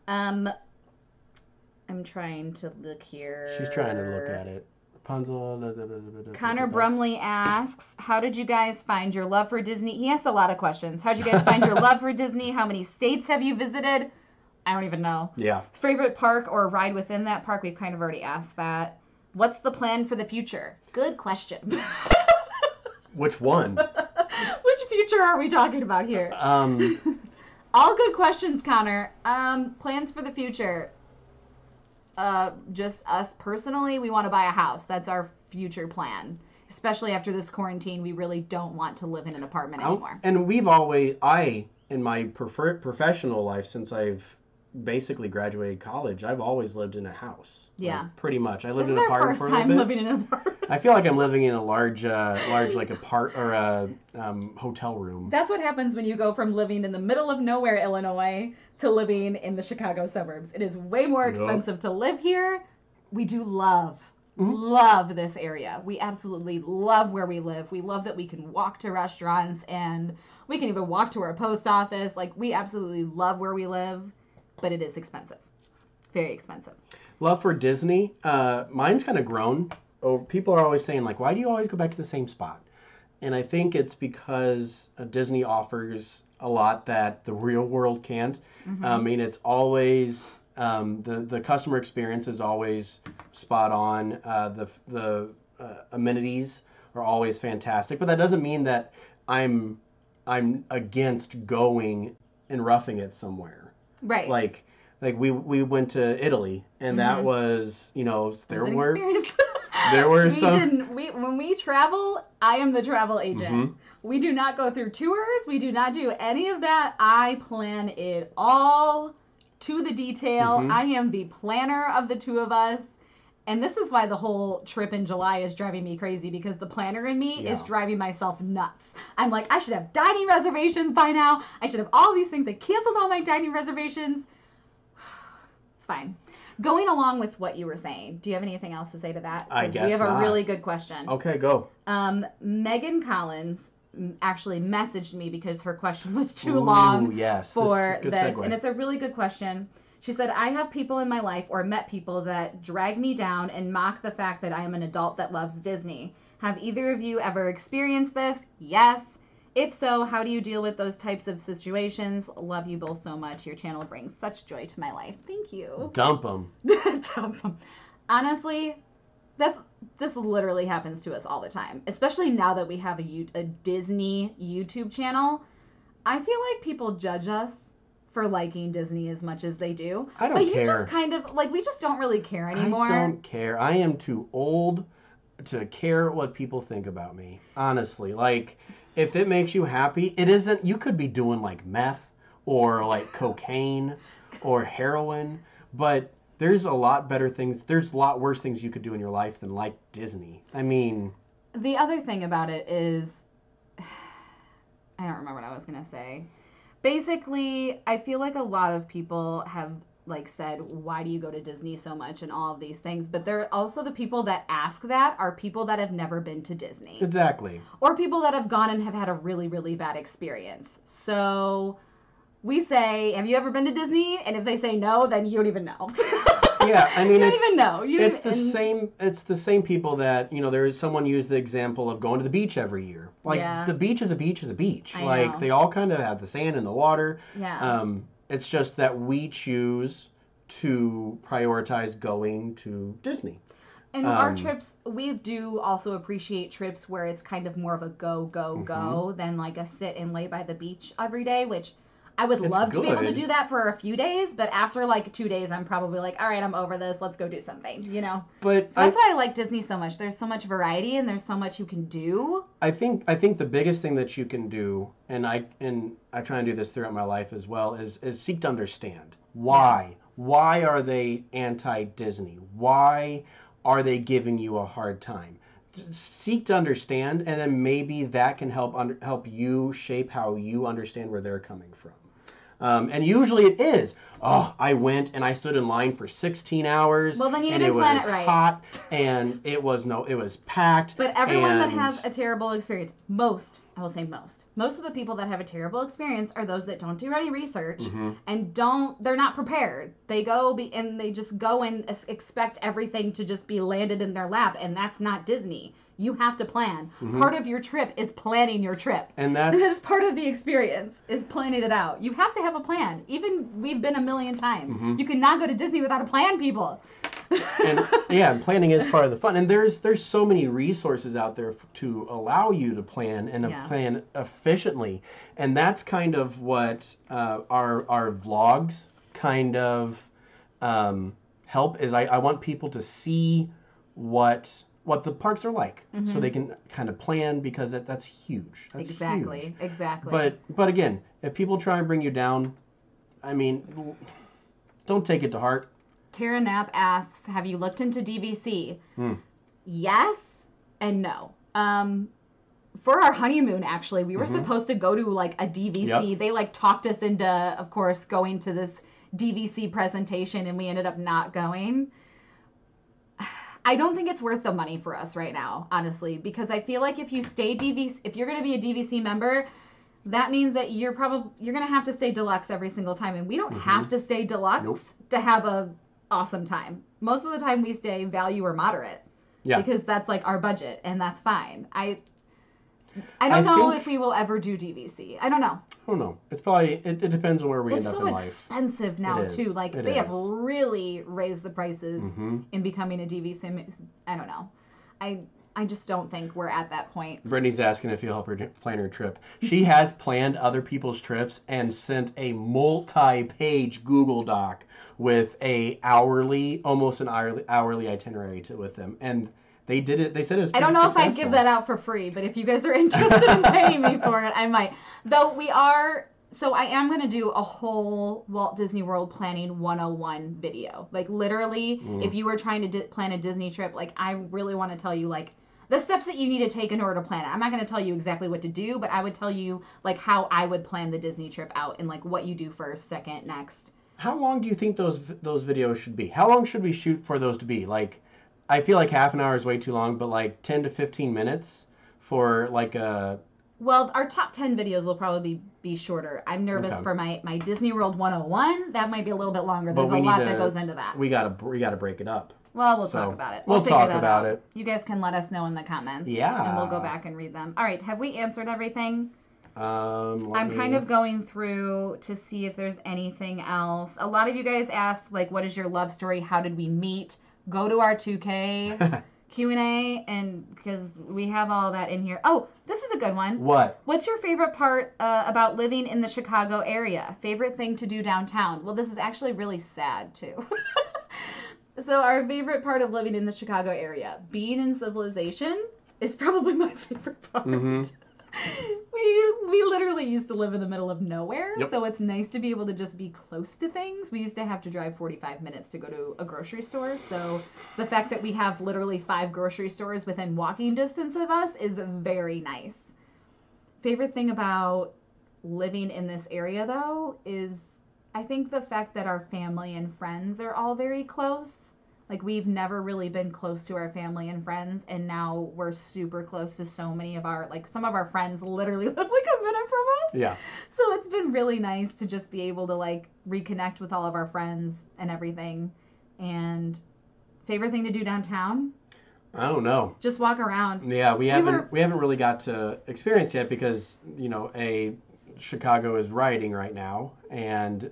I'm trying to look here. She's trying to look at it. Rapunzel. Connor Brumley asks, how did you guys find your love for Disney? He asks a lot of questions. How did you guys find your love for Disney? How many states have you visited? I don't even know. Yeah. Favorite park or ride within that park? We've kind of already asked that. What's the plan for the future? Good question. Which one? Which future are we talking about here? All good questions, Connor. Plans for the future. Just us personally, we want to buy a house. That's our future plan. Especially after this quarantine, we really don't want to live in an apartment anymore. And in my professional life, since I've basically graduated college, I've always lived in a house. Yeah. Like, pretty much. I lived in an apartment for a little bit. This is our first time living in an apartment. I feel like I'm living in a large like hotel room. That's what happens when you go from living in the middle of nowhere, Illinois, to living in the Chicago suburbs. It is way more expensive to live here. We do love this area. We absolutely love where we live. We love that we can walk to restaurants and we can even walk to our post office. Like, we absolutely love where we live, but it is expensive. Very expensive. Love for Disney. Mine's kind of grown. People are always saying, like, why do you always go back to the same spot? And I think it's because Disney offers a lot that the real world can't. Mm-hmm. I mean, it's always, the customer experience is always spot on. The amenities are always fantastic. But that doesn't mean that I'm against going and roughing it somewhere. Right. Like we went to Italy, and that was, there were when we travel, I am the travel agent. Mm-hmm. We do not go through tours. We do not do any of that. I plan it all to the detail. Mm-hmm. I am the planner of the two of us. And this is why the whole trip in July is driving me crazy, because the planner in me is driving myself nuts. I'm like, I should have dining reservations by now. I should have all these things. I canceled all my dining reservations. It's fine. Going along with what you were saying, do you have anything else to say to that? I guess we have not. a really good question. Okay, go. Megan Collins actually messaged me because her question was too long for this. Segue. And it's a really good question. She said, I have people in my life or met people that drag me down and mock the fact that I am an adult that loves Disney. Have either of you ever experienced this? Yes. If so, how do you deal with those types of situations? Love you both so much. Your channel brings such joy to my life. Thank you. Dump them. Dump them. Honestly, this literally happens to us all the time. Especially now that we have a Disney YouTube channel. I feel like people judge us for liking Disney as much as they do. I don't care. But you just kind of, we just don't really care anymore. I don't care. I am too old to care what people think about me. Honestly. If it makes you happy, it isn't, you could be doing meth or cocaine or heroin, but there's a lot better things, there's a lot worse things you could do in your life than like Disney. I mean... The other thing about it is, I don't remember what I was going to say. Basically, I feel like a lot of people have said, why do you go to Disney so much and all of these things, but they're also the people that ask that are people that have never been to Disney. Exactly. Or people that have gone and have had a really, really bad experience. So we say, have you ever been to Disney? And if they say no, then you don't even know. Yeah, I mean, you don't even know. It's the same people that, there is someone used the example of going to the beach every year. Like, the beach is a beach is a beach. Like, they all kind of have the sand and the water. Yeah. It's just that we choose to prioritize going to Disney. And our trips, we do also appreciate trips where it's kind of more of a go than like a sit and lay by the beach every day, which I would love to be able to do that for a few days, but after like 2 days, I'm probably like, all right, I'm over this. Let's go do something, But so that's why I like Disney so much. There's so much variety and there's so much you can do. I think the biggest thing that you can do, and I try and do this throughout my life as well, is seek to understand why. Yeah. Why are they anti-Disney? Why are they giving you a hard time? Seek to understand, and then maybe that can help you shape how you understand where they're coming from. And usually it is, I went and I stood in line for 16 hours. Well, then you and didn't plan it was right. hot, and it was packed. But everyone that has a terrible experience, I will say most of the people that have a terrible experience are those that don't do any research and they're not prepared. They they just go and expect everything to just be landed in their lap, and that's not Disney. You have to plan. Part of your trip is planning your trip. And that's part of the experience, is planning it out. You have to have a plan. Even we've been a million times. You cannot go to Disney without a plan, people. And planning is part of the fun. And there's so many resources out there to allow you to plan and plan efficiently. And that's kind of what our vlogs kind of help. Is I want people to see what the parks are like, so they can kind of plan, because that's huge. That's exactly. But again, if people try and bring you down, I mean, don't take it to heart. Tara Knapp asks, have you looked into DVC? Yes and no. For our honeymoon, actually, we were supposed to go to like a DVC. Yep. They like talked us into, of course, going to this DVC presentation, and we ended up not going. I don't think it's worth the money for us right now, honestly, because I feel like if you're going to be a DVC member, that means that you're going to have to stay deluxe every single time, and we don't have to stay deluxe to have a awesome time. Most of the time we stay value or moderate, because that's like our budget, and that's fine. I don't know if we will ever do DVC. I don't know. Oh no, it's probably it depends on where we end up in life. It's so expensive now too. Like they have really raised the prices in becoming a DVC. I don't know. I just don't think we're at that point. Brittany's asking if you'll help her plan her trip. She has planned other people's trips and sent a multi-page Google Doc with almost an hourly itinerary with them, and they did it. They said it was. I don't know if I'd give that out for free, but if you guys are interested in paying me for it, I might. Though I am going to do a whole Walt Disney World Planning 101 video. Like literally, if you were trying to plan a Disney trip, like I really want to tell you like the steps that you need to take in order to plan it. I'm not going to tell you exactly what to do, but I would tell you like how I would plan the Disney trip out and like what you do first, second, next. How long do you think those videos should be? How long should we shoot for those to be? Like, I feel like half an hour is way too long, but like 10 to 15 minutes for like a... Well, our top 10 videos will probably be shorter. I'm nervous for my Disney World 101. That might be a little bit longer. There's a lot that goes into that. We gotta break it up. Well, we'll talk about it. We'll talk about it. You guys can let us know in the comments. Yeah. And we'll go back and read them. All right, have we answered everything? I'm kind of going through to see if there's anything else. A lot of you guys asked, like, what is your love story? How did we meet? Go to our 2K Q&A, and because we have all that in here. Oh, this is a good one. What? What's your favorite part about living in the Chicago area? Favorite thing to do downtown? Well, this is actually really sad, too. So our favorite part of living in the Chicago area, being in civilization, is probably my favorite part. We literally used to live in the middle of nowhere, so it's nice to be able to just be close to things. We used to have to drive 45 minutes to go to a grocery store, so the fact that we have literally 5 grocery stores within walking distance of us is very nice. Favorite thing about living in this area, though, is I think the fact that our family and friends are all very close. Like, we've never really been close to our family and friends, and now we're super close to so many of some of our friends literally live like a minute from us. Yeah. So it's been really nice to just be able to, like, reconnect with all of our friends and everything. And favorite thing to do downtown? I don't know. Just walk around. Yeah, we haven't really got to experience yet because Chicago is rioting right now, and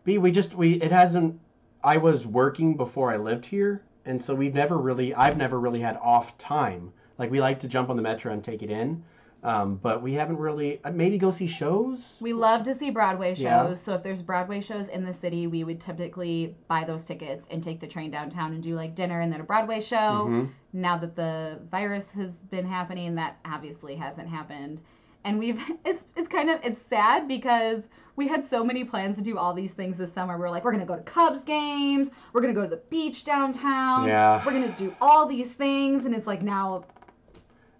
B, it hasn't. I was working before I lived here, and so I've never really had off time. Like, we like to jump on the metro and take it in, but we haven't really. Maybe go see shows. We love to see Broadway shows, Yeah. so if there's Broadway shows in the city, we would typically buy those tickets and take the train downtown and do like dinner and then a Broadway show. Mm-hmm. Now that the virus has been happening, that obviously hasn't happened. And it's sad because we had so many plans to do all these things this summer. We're like, we're going to go to Cubs games. We're going to go to the beach downtown. Yeah. We're going to do all these things. And it's like now,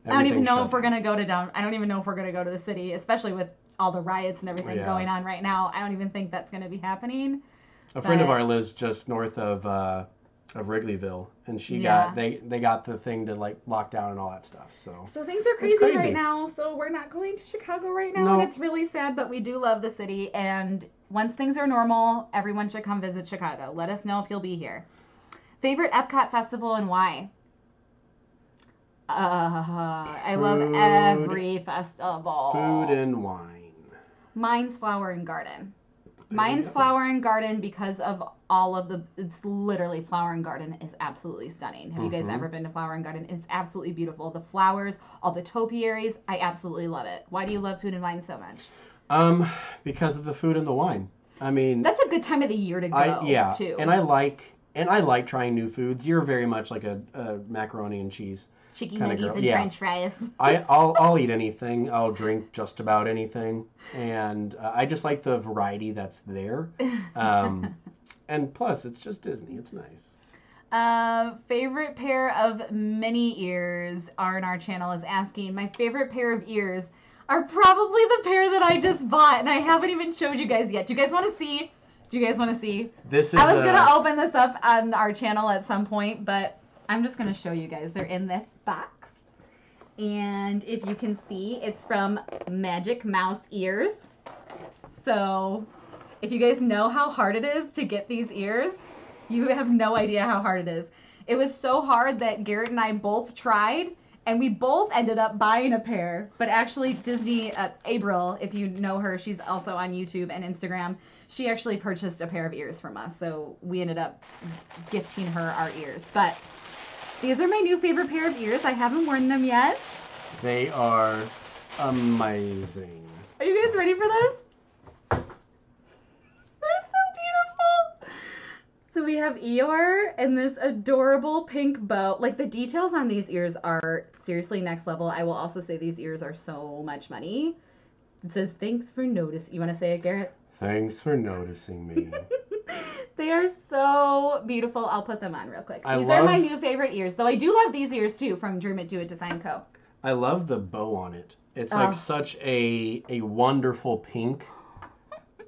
I don't even know if we're going to go to I don't even know if we're going to go to the city, especially with all the riots and everything going on right now. I don't even think that's going to be happening. A friend of ours lives just north of Wrigleyville, and they got the thing to like lock down and all that stuff. So things are crazy right now. So we're not going to Chicago right now, and it's really sad. But we do love the city, and once things are normal, everyone should come visit Chicago. Let us know if you'll be here. Favorite Epcot festival and why? I love every festival. Food and wine. Mine's Flower and Garden. Mine's Flower and Garden because of all of it's literally Flower and Garden is absolutely stunning. Have you guys ever been to Flower and Garden? It's absolutely beautiful. The flowers, all the topiaries, I absolutely love it. Why do you love food and wine so much? Because of the food and the wine. I mean, that's a good time of the year to go, too. And I like trying new foods. You're very much like a macaroni and cheese chicken kind nuggets of girl. and French fries. I'll eat anything. I'll drink just about anything, and I just like the variety that's there. And plus, it's just Disney. It's nice. Favorite pair of mini ears on our channel is asking. My favorite pair of ears are probably the pair that I just bought, and I haven't even showed you guys yet. Do you guys want to see? I was gonna open this up on our channel at some point, but I'm just gonna show you guys. They're in this box, and if you can see, it's from Magic Mouse Ears. So if you guys know how hard it is to get these ears, you have no idea how hard it is. It was so hard that Garrett and I both tried, and we both ended up buying a pair. But actually, Disney, April, if you know her, she's also on YouTube and Instagram. She actually purchased a pair of ears from us, so we ended up gifting her our ears. But these are my new favorite pair of ears. I haven't worn them yet. They are amazing. Are you guys ready for this? They're so beautiful. So we have Eeyore and this adorable pink bow. Like, the details on these ears are seriously next level. I will also say these ears are so much money. It says, thanks for noticing. You want to say it, Garrett? Thanks for noticing me. They are so beautiful. I'll put them on real quick. These are my new favorite ears, though I do love these ears too from Dream It, Do It Design Co. I love the bow on it. It's like such a wonderful pink.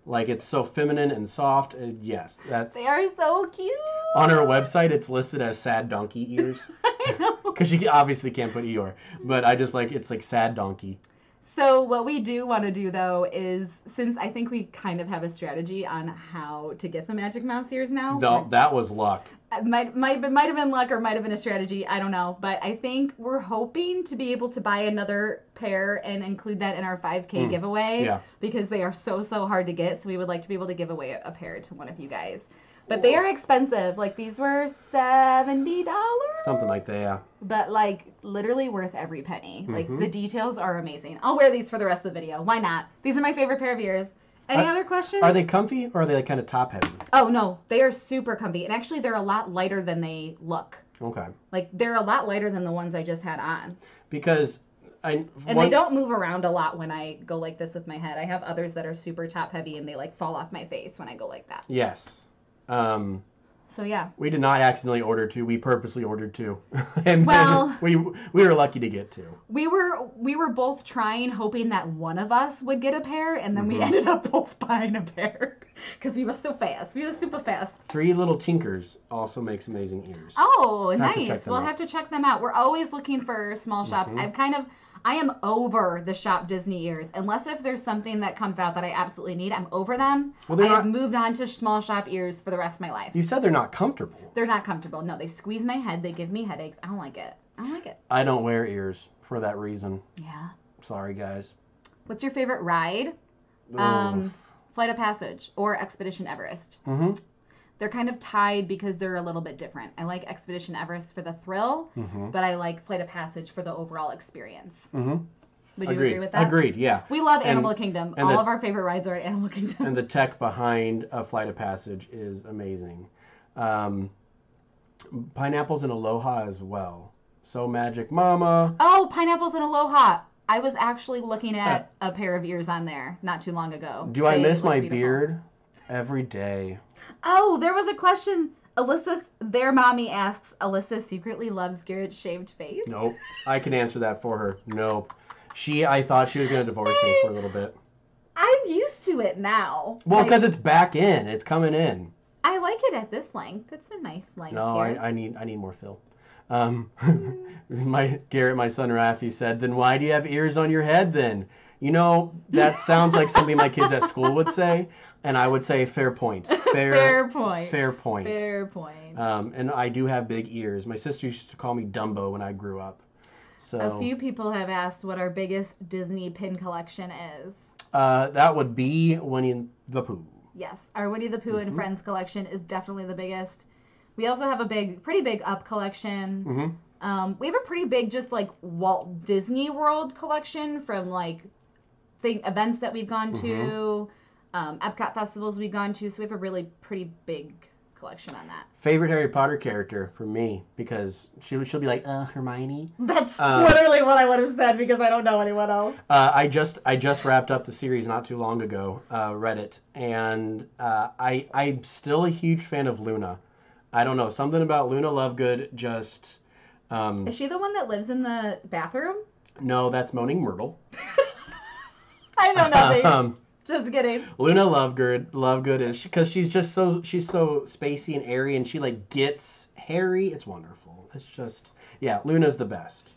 Like, it's so feminine and soft. Yes, they are so cute. On her website, it's listed as sad donkey ears. I know. Because she obviously can't put Eeyore. But I just it's like sad donkey. So what we do want to do, though, is, since I think we kind of have a strategy on how to get the Magic Mouse ears now. No, that was luck. Might have been luck or might have been a strategy. I don't know. But I think we're hoping to be able to buy another pair and include that in our 5K giveaway. Yeah. Because they are so hard to get. So we would like to be able to give away a pair to one of you guys. But they are expensive. Like, these were $70. Something like that, yeah. But, like, literally worth every penny. Like, the details are amazing. I'll wear these for the rest of the video. Why not? These are my favorite pair of ears. Any other questions? Are they comfy, or are they, like, kind of top-heavy? Oh, no. They are super comfy. And actually, they're a lot lighter than they look. Okay. Like, they're a lot lighter than the ones I just had on. Because they don't move around a lot when I go like this with my head. I have others that are super top-heavy, and they, like, fall off my face when I go like that. Yes. So yeah, we did not accidentally order two. We purposely ordered two, and then we were lucky to get two. We were both trying, hoping that one of us would get a pair, and then we ended up both buying a pair because we were so fast. We were super fast. Three Little Tinkers also makes amazing ears. Oh, nice. We'll have to check them out. We're always looking for small shops. I am over the Shop Disney ears. Unless if there's something that comes out that I absolutely need, I'm over them. Well, I have moved on to small shop ears for the rest of my life. You said they're not comfortable. They're not comfortable. No, they squeeze my head. They give me headaches. I don't like it. I don't wear ears for that reason. Yeah. Sorry, guys. What's your favorite ride? Flight of Passage or Expedition Everest. Mm-hmm. They're kind of tied because they're a little bit different. I like Expedition Everest for the thrill, but I like Flight of Passage for the overall experience. Mm-hmm. Would you agree with that? Agreed, yeah. We love Animal Kingdom. All of our favorite rides are at Animal Kingdom. And the tech behind a Flight of Passage is amazing. Pineapples and Aloha as well. So Magic Mama. Oh, Pineapples and Aloha. I was actually looking at a pair of ears on there not too long ago. Do I miss my beard? Every day. Oh, there was a question. Their mommy asks, Alyssa secretly loves Garrett's shaved face? Nope. I can answer that for her. Nope. I thought she was going to divorce me for a little bit. I'm used to it now. Well, because it's back in. It's coming in. I like it at this length. It's a nice length. No, I need more fill. Garrett, my son Rafi, said, then why do you have ears on your head then? You know, that sounds like something my kids at school would say. And I would say, fair point. Fair point. Fair point. Fair point. And I do have big ears. My sister used to call me Dumbo when I grew up. So a few people have asked what our biggest Disney pin collection is. That would be Winnie the Pooh. Yes, our Winnie the Pooh and Friends collection is definitely the biggest. We also have a pretty big Up collection. We have a pretty big just like Walt Disney World collection from like events that we've gone to. Epcot festivals we've gone to, so we have a really pretty big collection on that. Favorite Harry Potter character for me, because she'll be like, Hermione. That's literally what I would have said because I don't know anyone else. I just wrapped up the series not too long ago, read it, and I'm still a huge fan of Luna. I don't know, something about Luna Lovegood just... Is she the one that lives in the bathroom? No, that's Moaning Myrtle. I know nothing. Just kidding. Luna Lovegood is because she's so spacey and airy, and she like gets Harry. It's wonderful. It's just Luna's the best.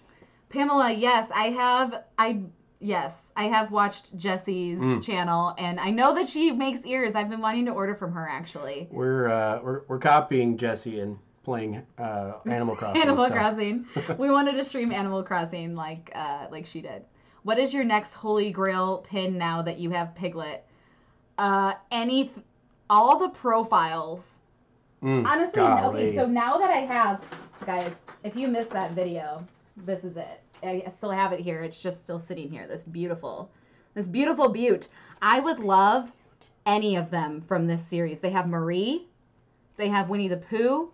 Pamela, yes, I have watched Jessie's channel, and I know that she makes ears. I've been wanting to order from her actually. We're copying Jessie and playing Animal Crossing. Crossing. We wanted to stream Animal Crossing like she did. What is your next Holy Grail pin now that you have Piglet? All the profiles. Honestly, okay, so now that I have, guys, if you missed that video, this is it. I still have it here. It's just still sitting here. This beautiful beaut. I would love any of them from this series. They have Marie. They have Winnie the Pooh.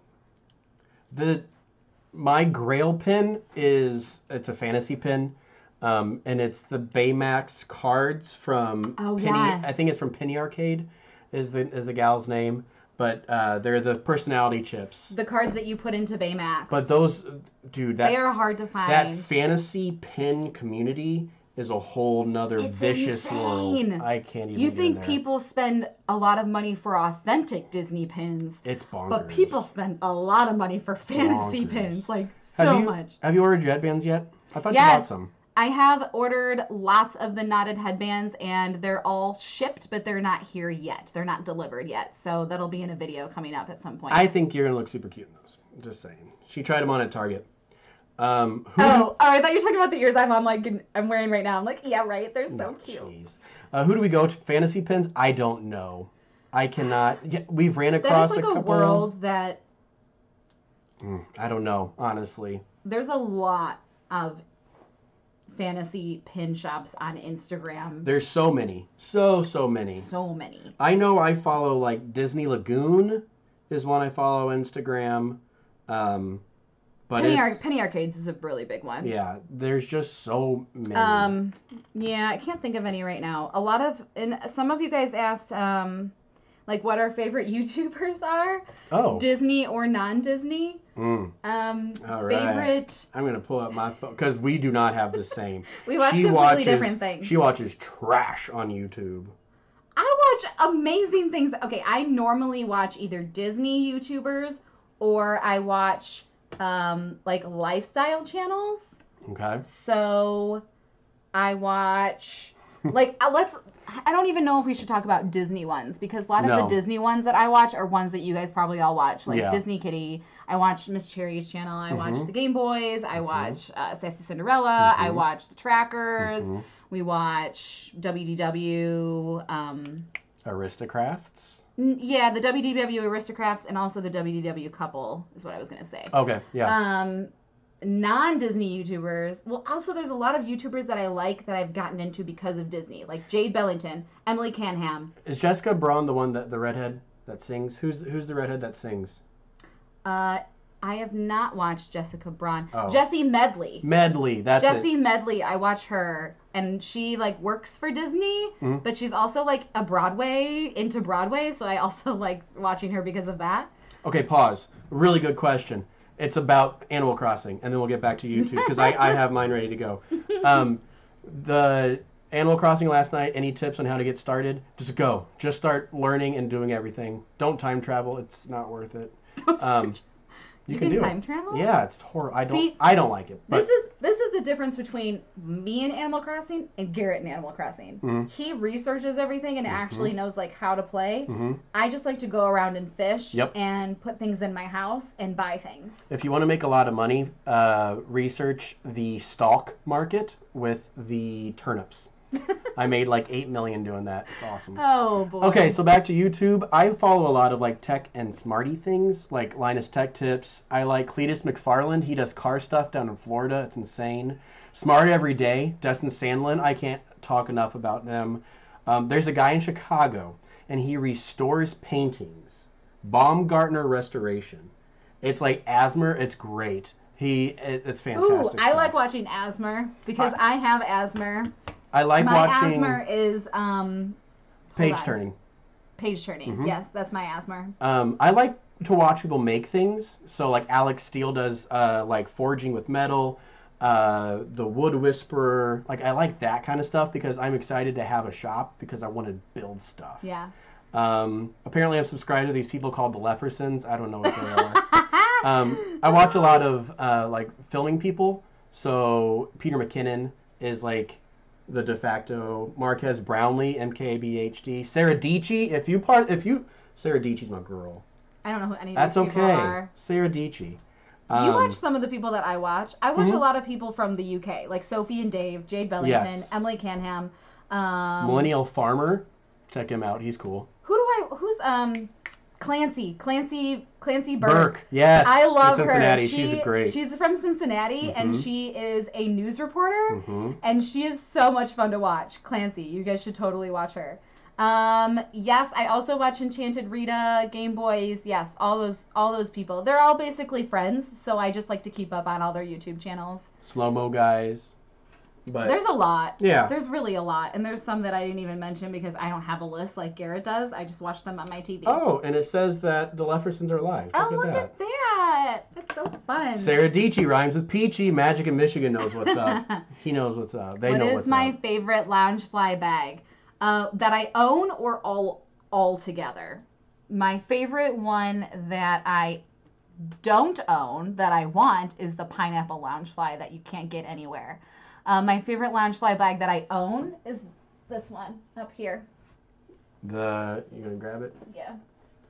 My Grail pin it's a fantasy pin. And it's the Baymax cards from Penny. Yes. I think it's from Penny Arcade, is the gal's name. But they're the personality chips. The cards that you put into Baymax. But those, dude, they are hard to find. That fantasy pin community is a whole nother vicious world. I can't even. You think people spend a lot of money for authentic Disney pins? It's bonkers. But people spend a lot of money for fantasy pins, like so much. Have you ordered your headbands yet? I thought you bought some. I have ordered lots of the knotted headbands, and they're all shipped, but they're not here yet. They're not delivered yet, so that'll be in a video coming up at some point. I think you're gonna look super cute in those. I'm just saying. She tried them on at Target. I thought you were talking about the ears I'm wearing right now. I'm like, yeah, right. They're so cute. Geez. Who do we go to? Fantasy pins? I don't know. I cannot. We've ran across that is like a couple. World that. I don't know, honestly. There's a lot of fantasy pin shops on Instagram. There's so many. So many. So many. I know I follow, like, Disney Lagoon is one I follow on Instagram. But Penny Arcades is a really big one. Yeah, there's just so many. Yeah, I can't think of any right now. And some of you guys asked, like, what our favorite YouTubers are. Oh. Disney or non-Disney. All right. Favorite. I'm going to pull up my phone, because we do not have the same. We watch completely different things. She watches trash on YouTube. I watch amazing things. Okay, I normally watch either Disney YouTubers or I watch, like, lifestyle channels. Okay. So, I watch, like, I don't even know if we should talk about Disney ones, because a lot of the Disney ones that I watch are ones that you guys probably all watch, like Disney Kitty. I watch Miss Cherry's channel. I watch the Game Boys. I watch Sassy Cinderella. I watch the Trackers. We watch WDW. Aristocrats? Yeah, the WDW Aristocrats and also the WDW Couple is what I was going to say. Okay, yeah. Non-Disney YouTubers. Well, also there's a lot of YouTubers that I like that I've gotten into because of Disney, like Jade Bellington, Emily Canham. Is Jessica Braun the one the redhead that sings? Who's the redhead that sings? I have not watched Jessica Braun. Oh. Jessie Medley. That's Jessie Medley. I watch her, and she like works for Disney, but she's also like into Broadway, so I also like watching her because of that. Okay, pause. Really good question. It's about Animal Crossing, and then we'll get back to YouTube, because I have mine ready to go. The Animal Crossing last night, any tips on how to get started? Just go. Just start learning and doing everything. Don't time travel. It's not worth it. You can time travel? Yeah, it's horrible. I don't like it. But this is the difference between me in Animal Crossing and Garrett in Animal Crossing. He researches everything and actually knows like how to play. I just like to go around and fish and put things in my house and buy things. If you want to make a lot of money, research the stock market with the turnips. I made like $8 million doing that. It's awesome. Oh boy. Okay, so back to YouTube. I follow a lot of like tech and smarty things, like Linus Tech Tips. I like Cletus McFarland. He does car stuff down in Florida. It's insane. Smart Every Day. Dustin Sandlin. I can't talk enough about them. There's a guy in Chicago, and he restores paintings. Baumgartner Restoration. It's like Asmer. It's great. It's fantastic. Ooh, I like watching Asmer because I have Asmer. I like watching. My Asmer is page turning. Page turning. Yes, that's my Asmer. I like to watch people make things. So like Alex Steele does like forging with metal, the Wood Whisperer. Like I like that kind of stuff because I'm excited to have a shop because I want to build stuff. Yeah. Apparently I'm subscribed to these people called the Leffersons. I don't know what they are. I watch a lot of like filming people. So Peter McKinnon is like the de facto Marquez Brownlee, MKBHD. Sarah Dietschy, Sarah Dietschy's my girl. I don't know who any of That's these people okay. are. Sarah Dietschy. You watch some of the people that I watch. I watch a lot of people from the UK, like Sophie and Dave, Jade Bellington, Emily Canham. Millennial Farmer. Check him out. He's cool. Who's Clancy Burke. Yes. I love Cincinnati. her. She's great. She's from Cincinnati, and she is a news reporter, and she is so much fun to watch. Clancy, you guys should totally watch her. Yes, I also watch Enchanted Rita, Game Boys. Yes, all those people. They're all basically friends, so I just like to keep up on all their YouTube channels. Slow-mo guys. But there's a lot. Yeah. There's really a lot. And there's some that I didn't even mention because I don't have a list like Garrett does. I just watch them on my TV. Oh, and it says that the Leffersons are live. Look at that. That's so fun. Sarah Dietschy rhymes with Peachy. Magic in Michigan knows what's up. He knows what's up. They know what's up. What is my favorite Loungefly bag? That I own or all together? My favorite one that I don't own that I want is the Pineapple Loungefly that you can't get anywhere. My favorite Loungefly bag that I own is this one up here. You gonna grab it? Yeah.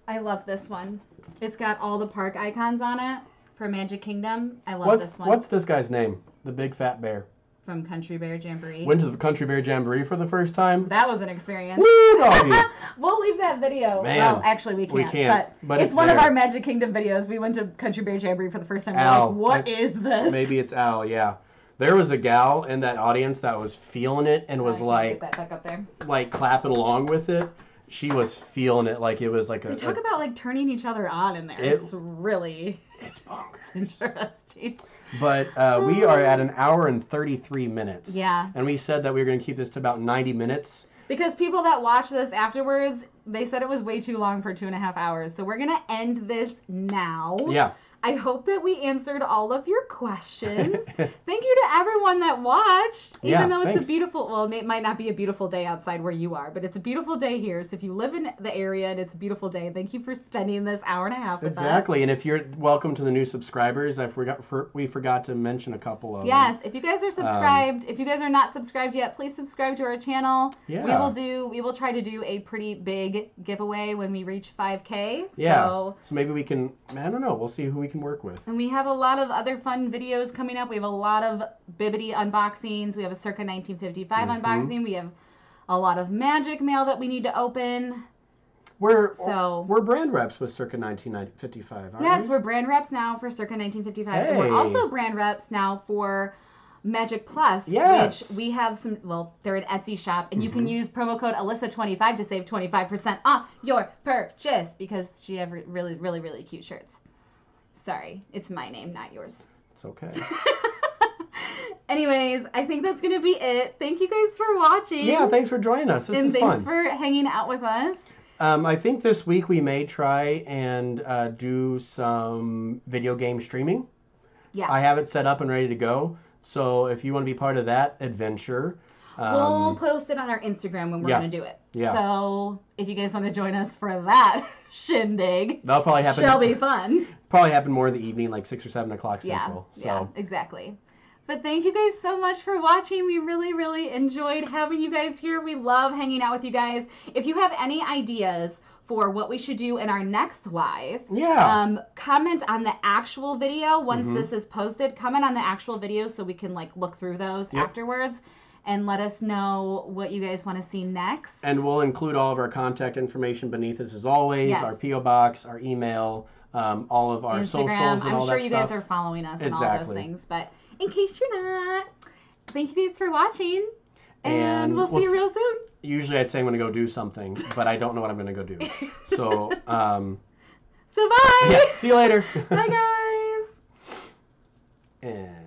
I love this one. It's got all the park icons on it for Magic Kingdom. I love this one. What's this guy's name? The big fat bear. From Country Bear Jamboree. Went to the Country Bear Jamboree for the first time. That was an experience. Woo, doggy. We'll leave that video. Man, well, actually, we can't. But it's one of our Magic Kingdom videos. We went to Country Bear Jamboree for the first time. Al. We're like, what is this? Maybe it's Al, yeah. There was a gal in that audience that was feeling it and was get that back up there. Like clapping along with it. She was feeling it like it was like They talk about like turning each other on in there. It's bonkers. Interesting. But we are at 1 hour and 33 minutes. Yeah. And we said that we were going to keep this to about 90 minutes. Because people that watch this afterwards, they said it was way too long for 2.5 hours. So we're going to end this now. Yeah. I hope that we answered all of your questions. Thank you to everyone that watched. Even though it's a beautiful, well, it might not be a beautiful day outside where you are, but it's a beautiful day here. So if you live in the area and it's a beautiful day, thank you for spending this hour and a half with us. Exactly. And if you're welcome to the new subscribers, we forgot to mention a couple of them. Yes. If you guys are subscribed, if you guys are not subscribed yet, please subscribe to our channel. Yeah. We will try to do a pretty big giveaway when we reach 5K. Yeah. So maybe we can, I don't know, we'll see who we can work with. And we have a lot of other fun videos coming up. We have a lot of Bibbidi unboxings. We have a circa 1955 unboxing. We have a lot of magic mail that we need to open. We're brand reps with circa 1955, aren't we? Yes, we're brand reps now for circa 1955. Hey. And we're also brand reps now for Magic Plus, yes. which we have some, well, they're an Etsy shop, and you can use promo code Alyssa25 to save 25% off your purchase, because she has really, really, really cute shirts. Sorry, it's my name, not yours. It's okay. Anyways, I think that's going to be it. Thank you guys for watching. Yeah, thanks for joining us. This is fun. And thanks for hanging out with us. I think this week we may try and do some video game streaming. Yeah. I have it set up and ready to go. So if you want to be part of that adventure... we'll post it on our Instagram when we're going to do it. Yeah. So if you guys want to join us for that shindig, that'll probably happen. Shall be fun. Probably happen more in the evening, like 6 or 7 o'clock Central. Yeah, exactly. But thank you guys so much for watching. We really, really enjoyed having you guys here. We love hanging out with you guys. If you have any ideas for what we should do in our next live, comment on the actual video once this is posted. Comment on the actual video so we can look through those afterwards and let us know what you guys want to see next. And we'll include all of our contact information beneath this as always. Yes. Our P.O. Box, our email, all of our Instagram, socials and all that stuff. I'm sure you guys are following us and all those things. But in case you're not, thank you guys for watching. And we'll see you real soon. Usually I'd say I'm going to go do something, but I don't know what I'm going to go do. So, so bye. Yeah, see you later. Bye, guys. And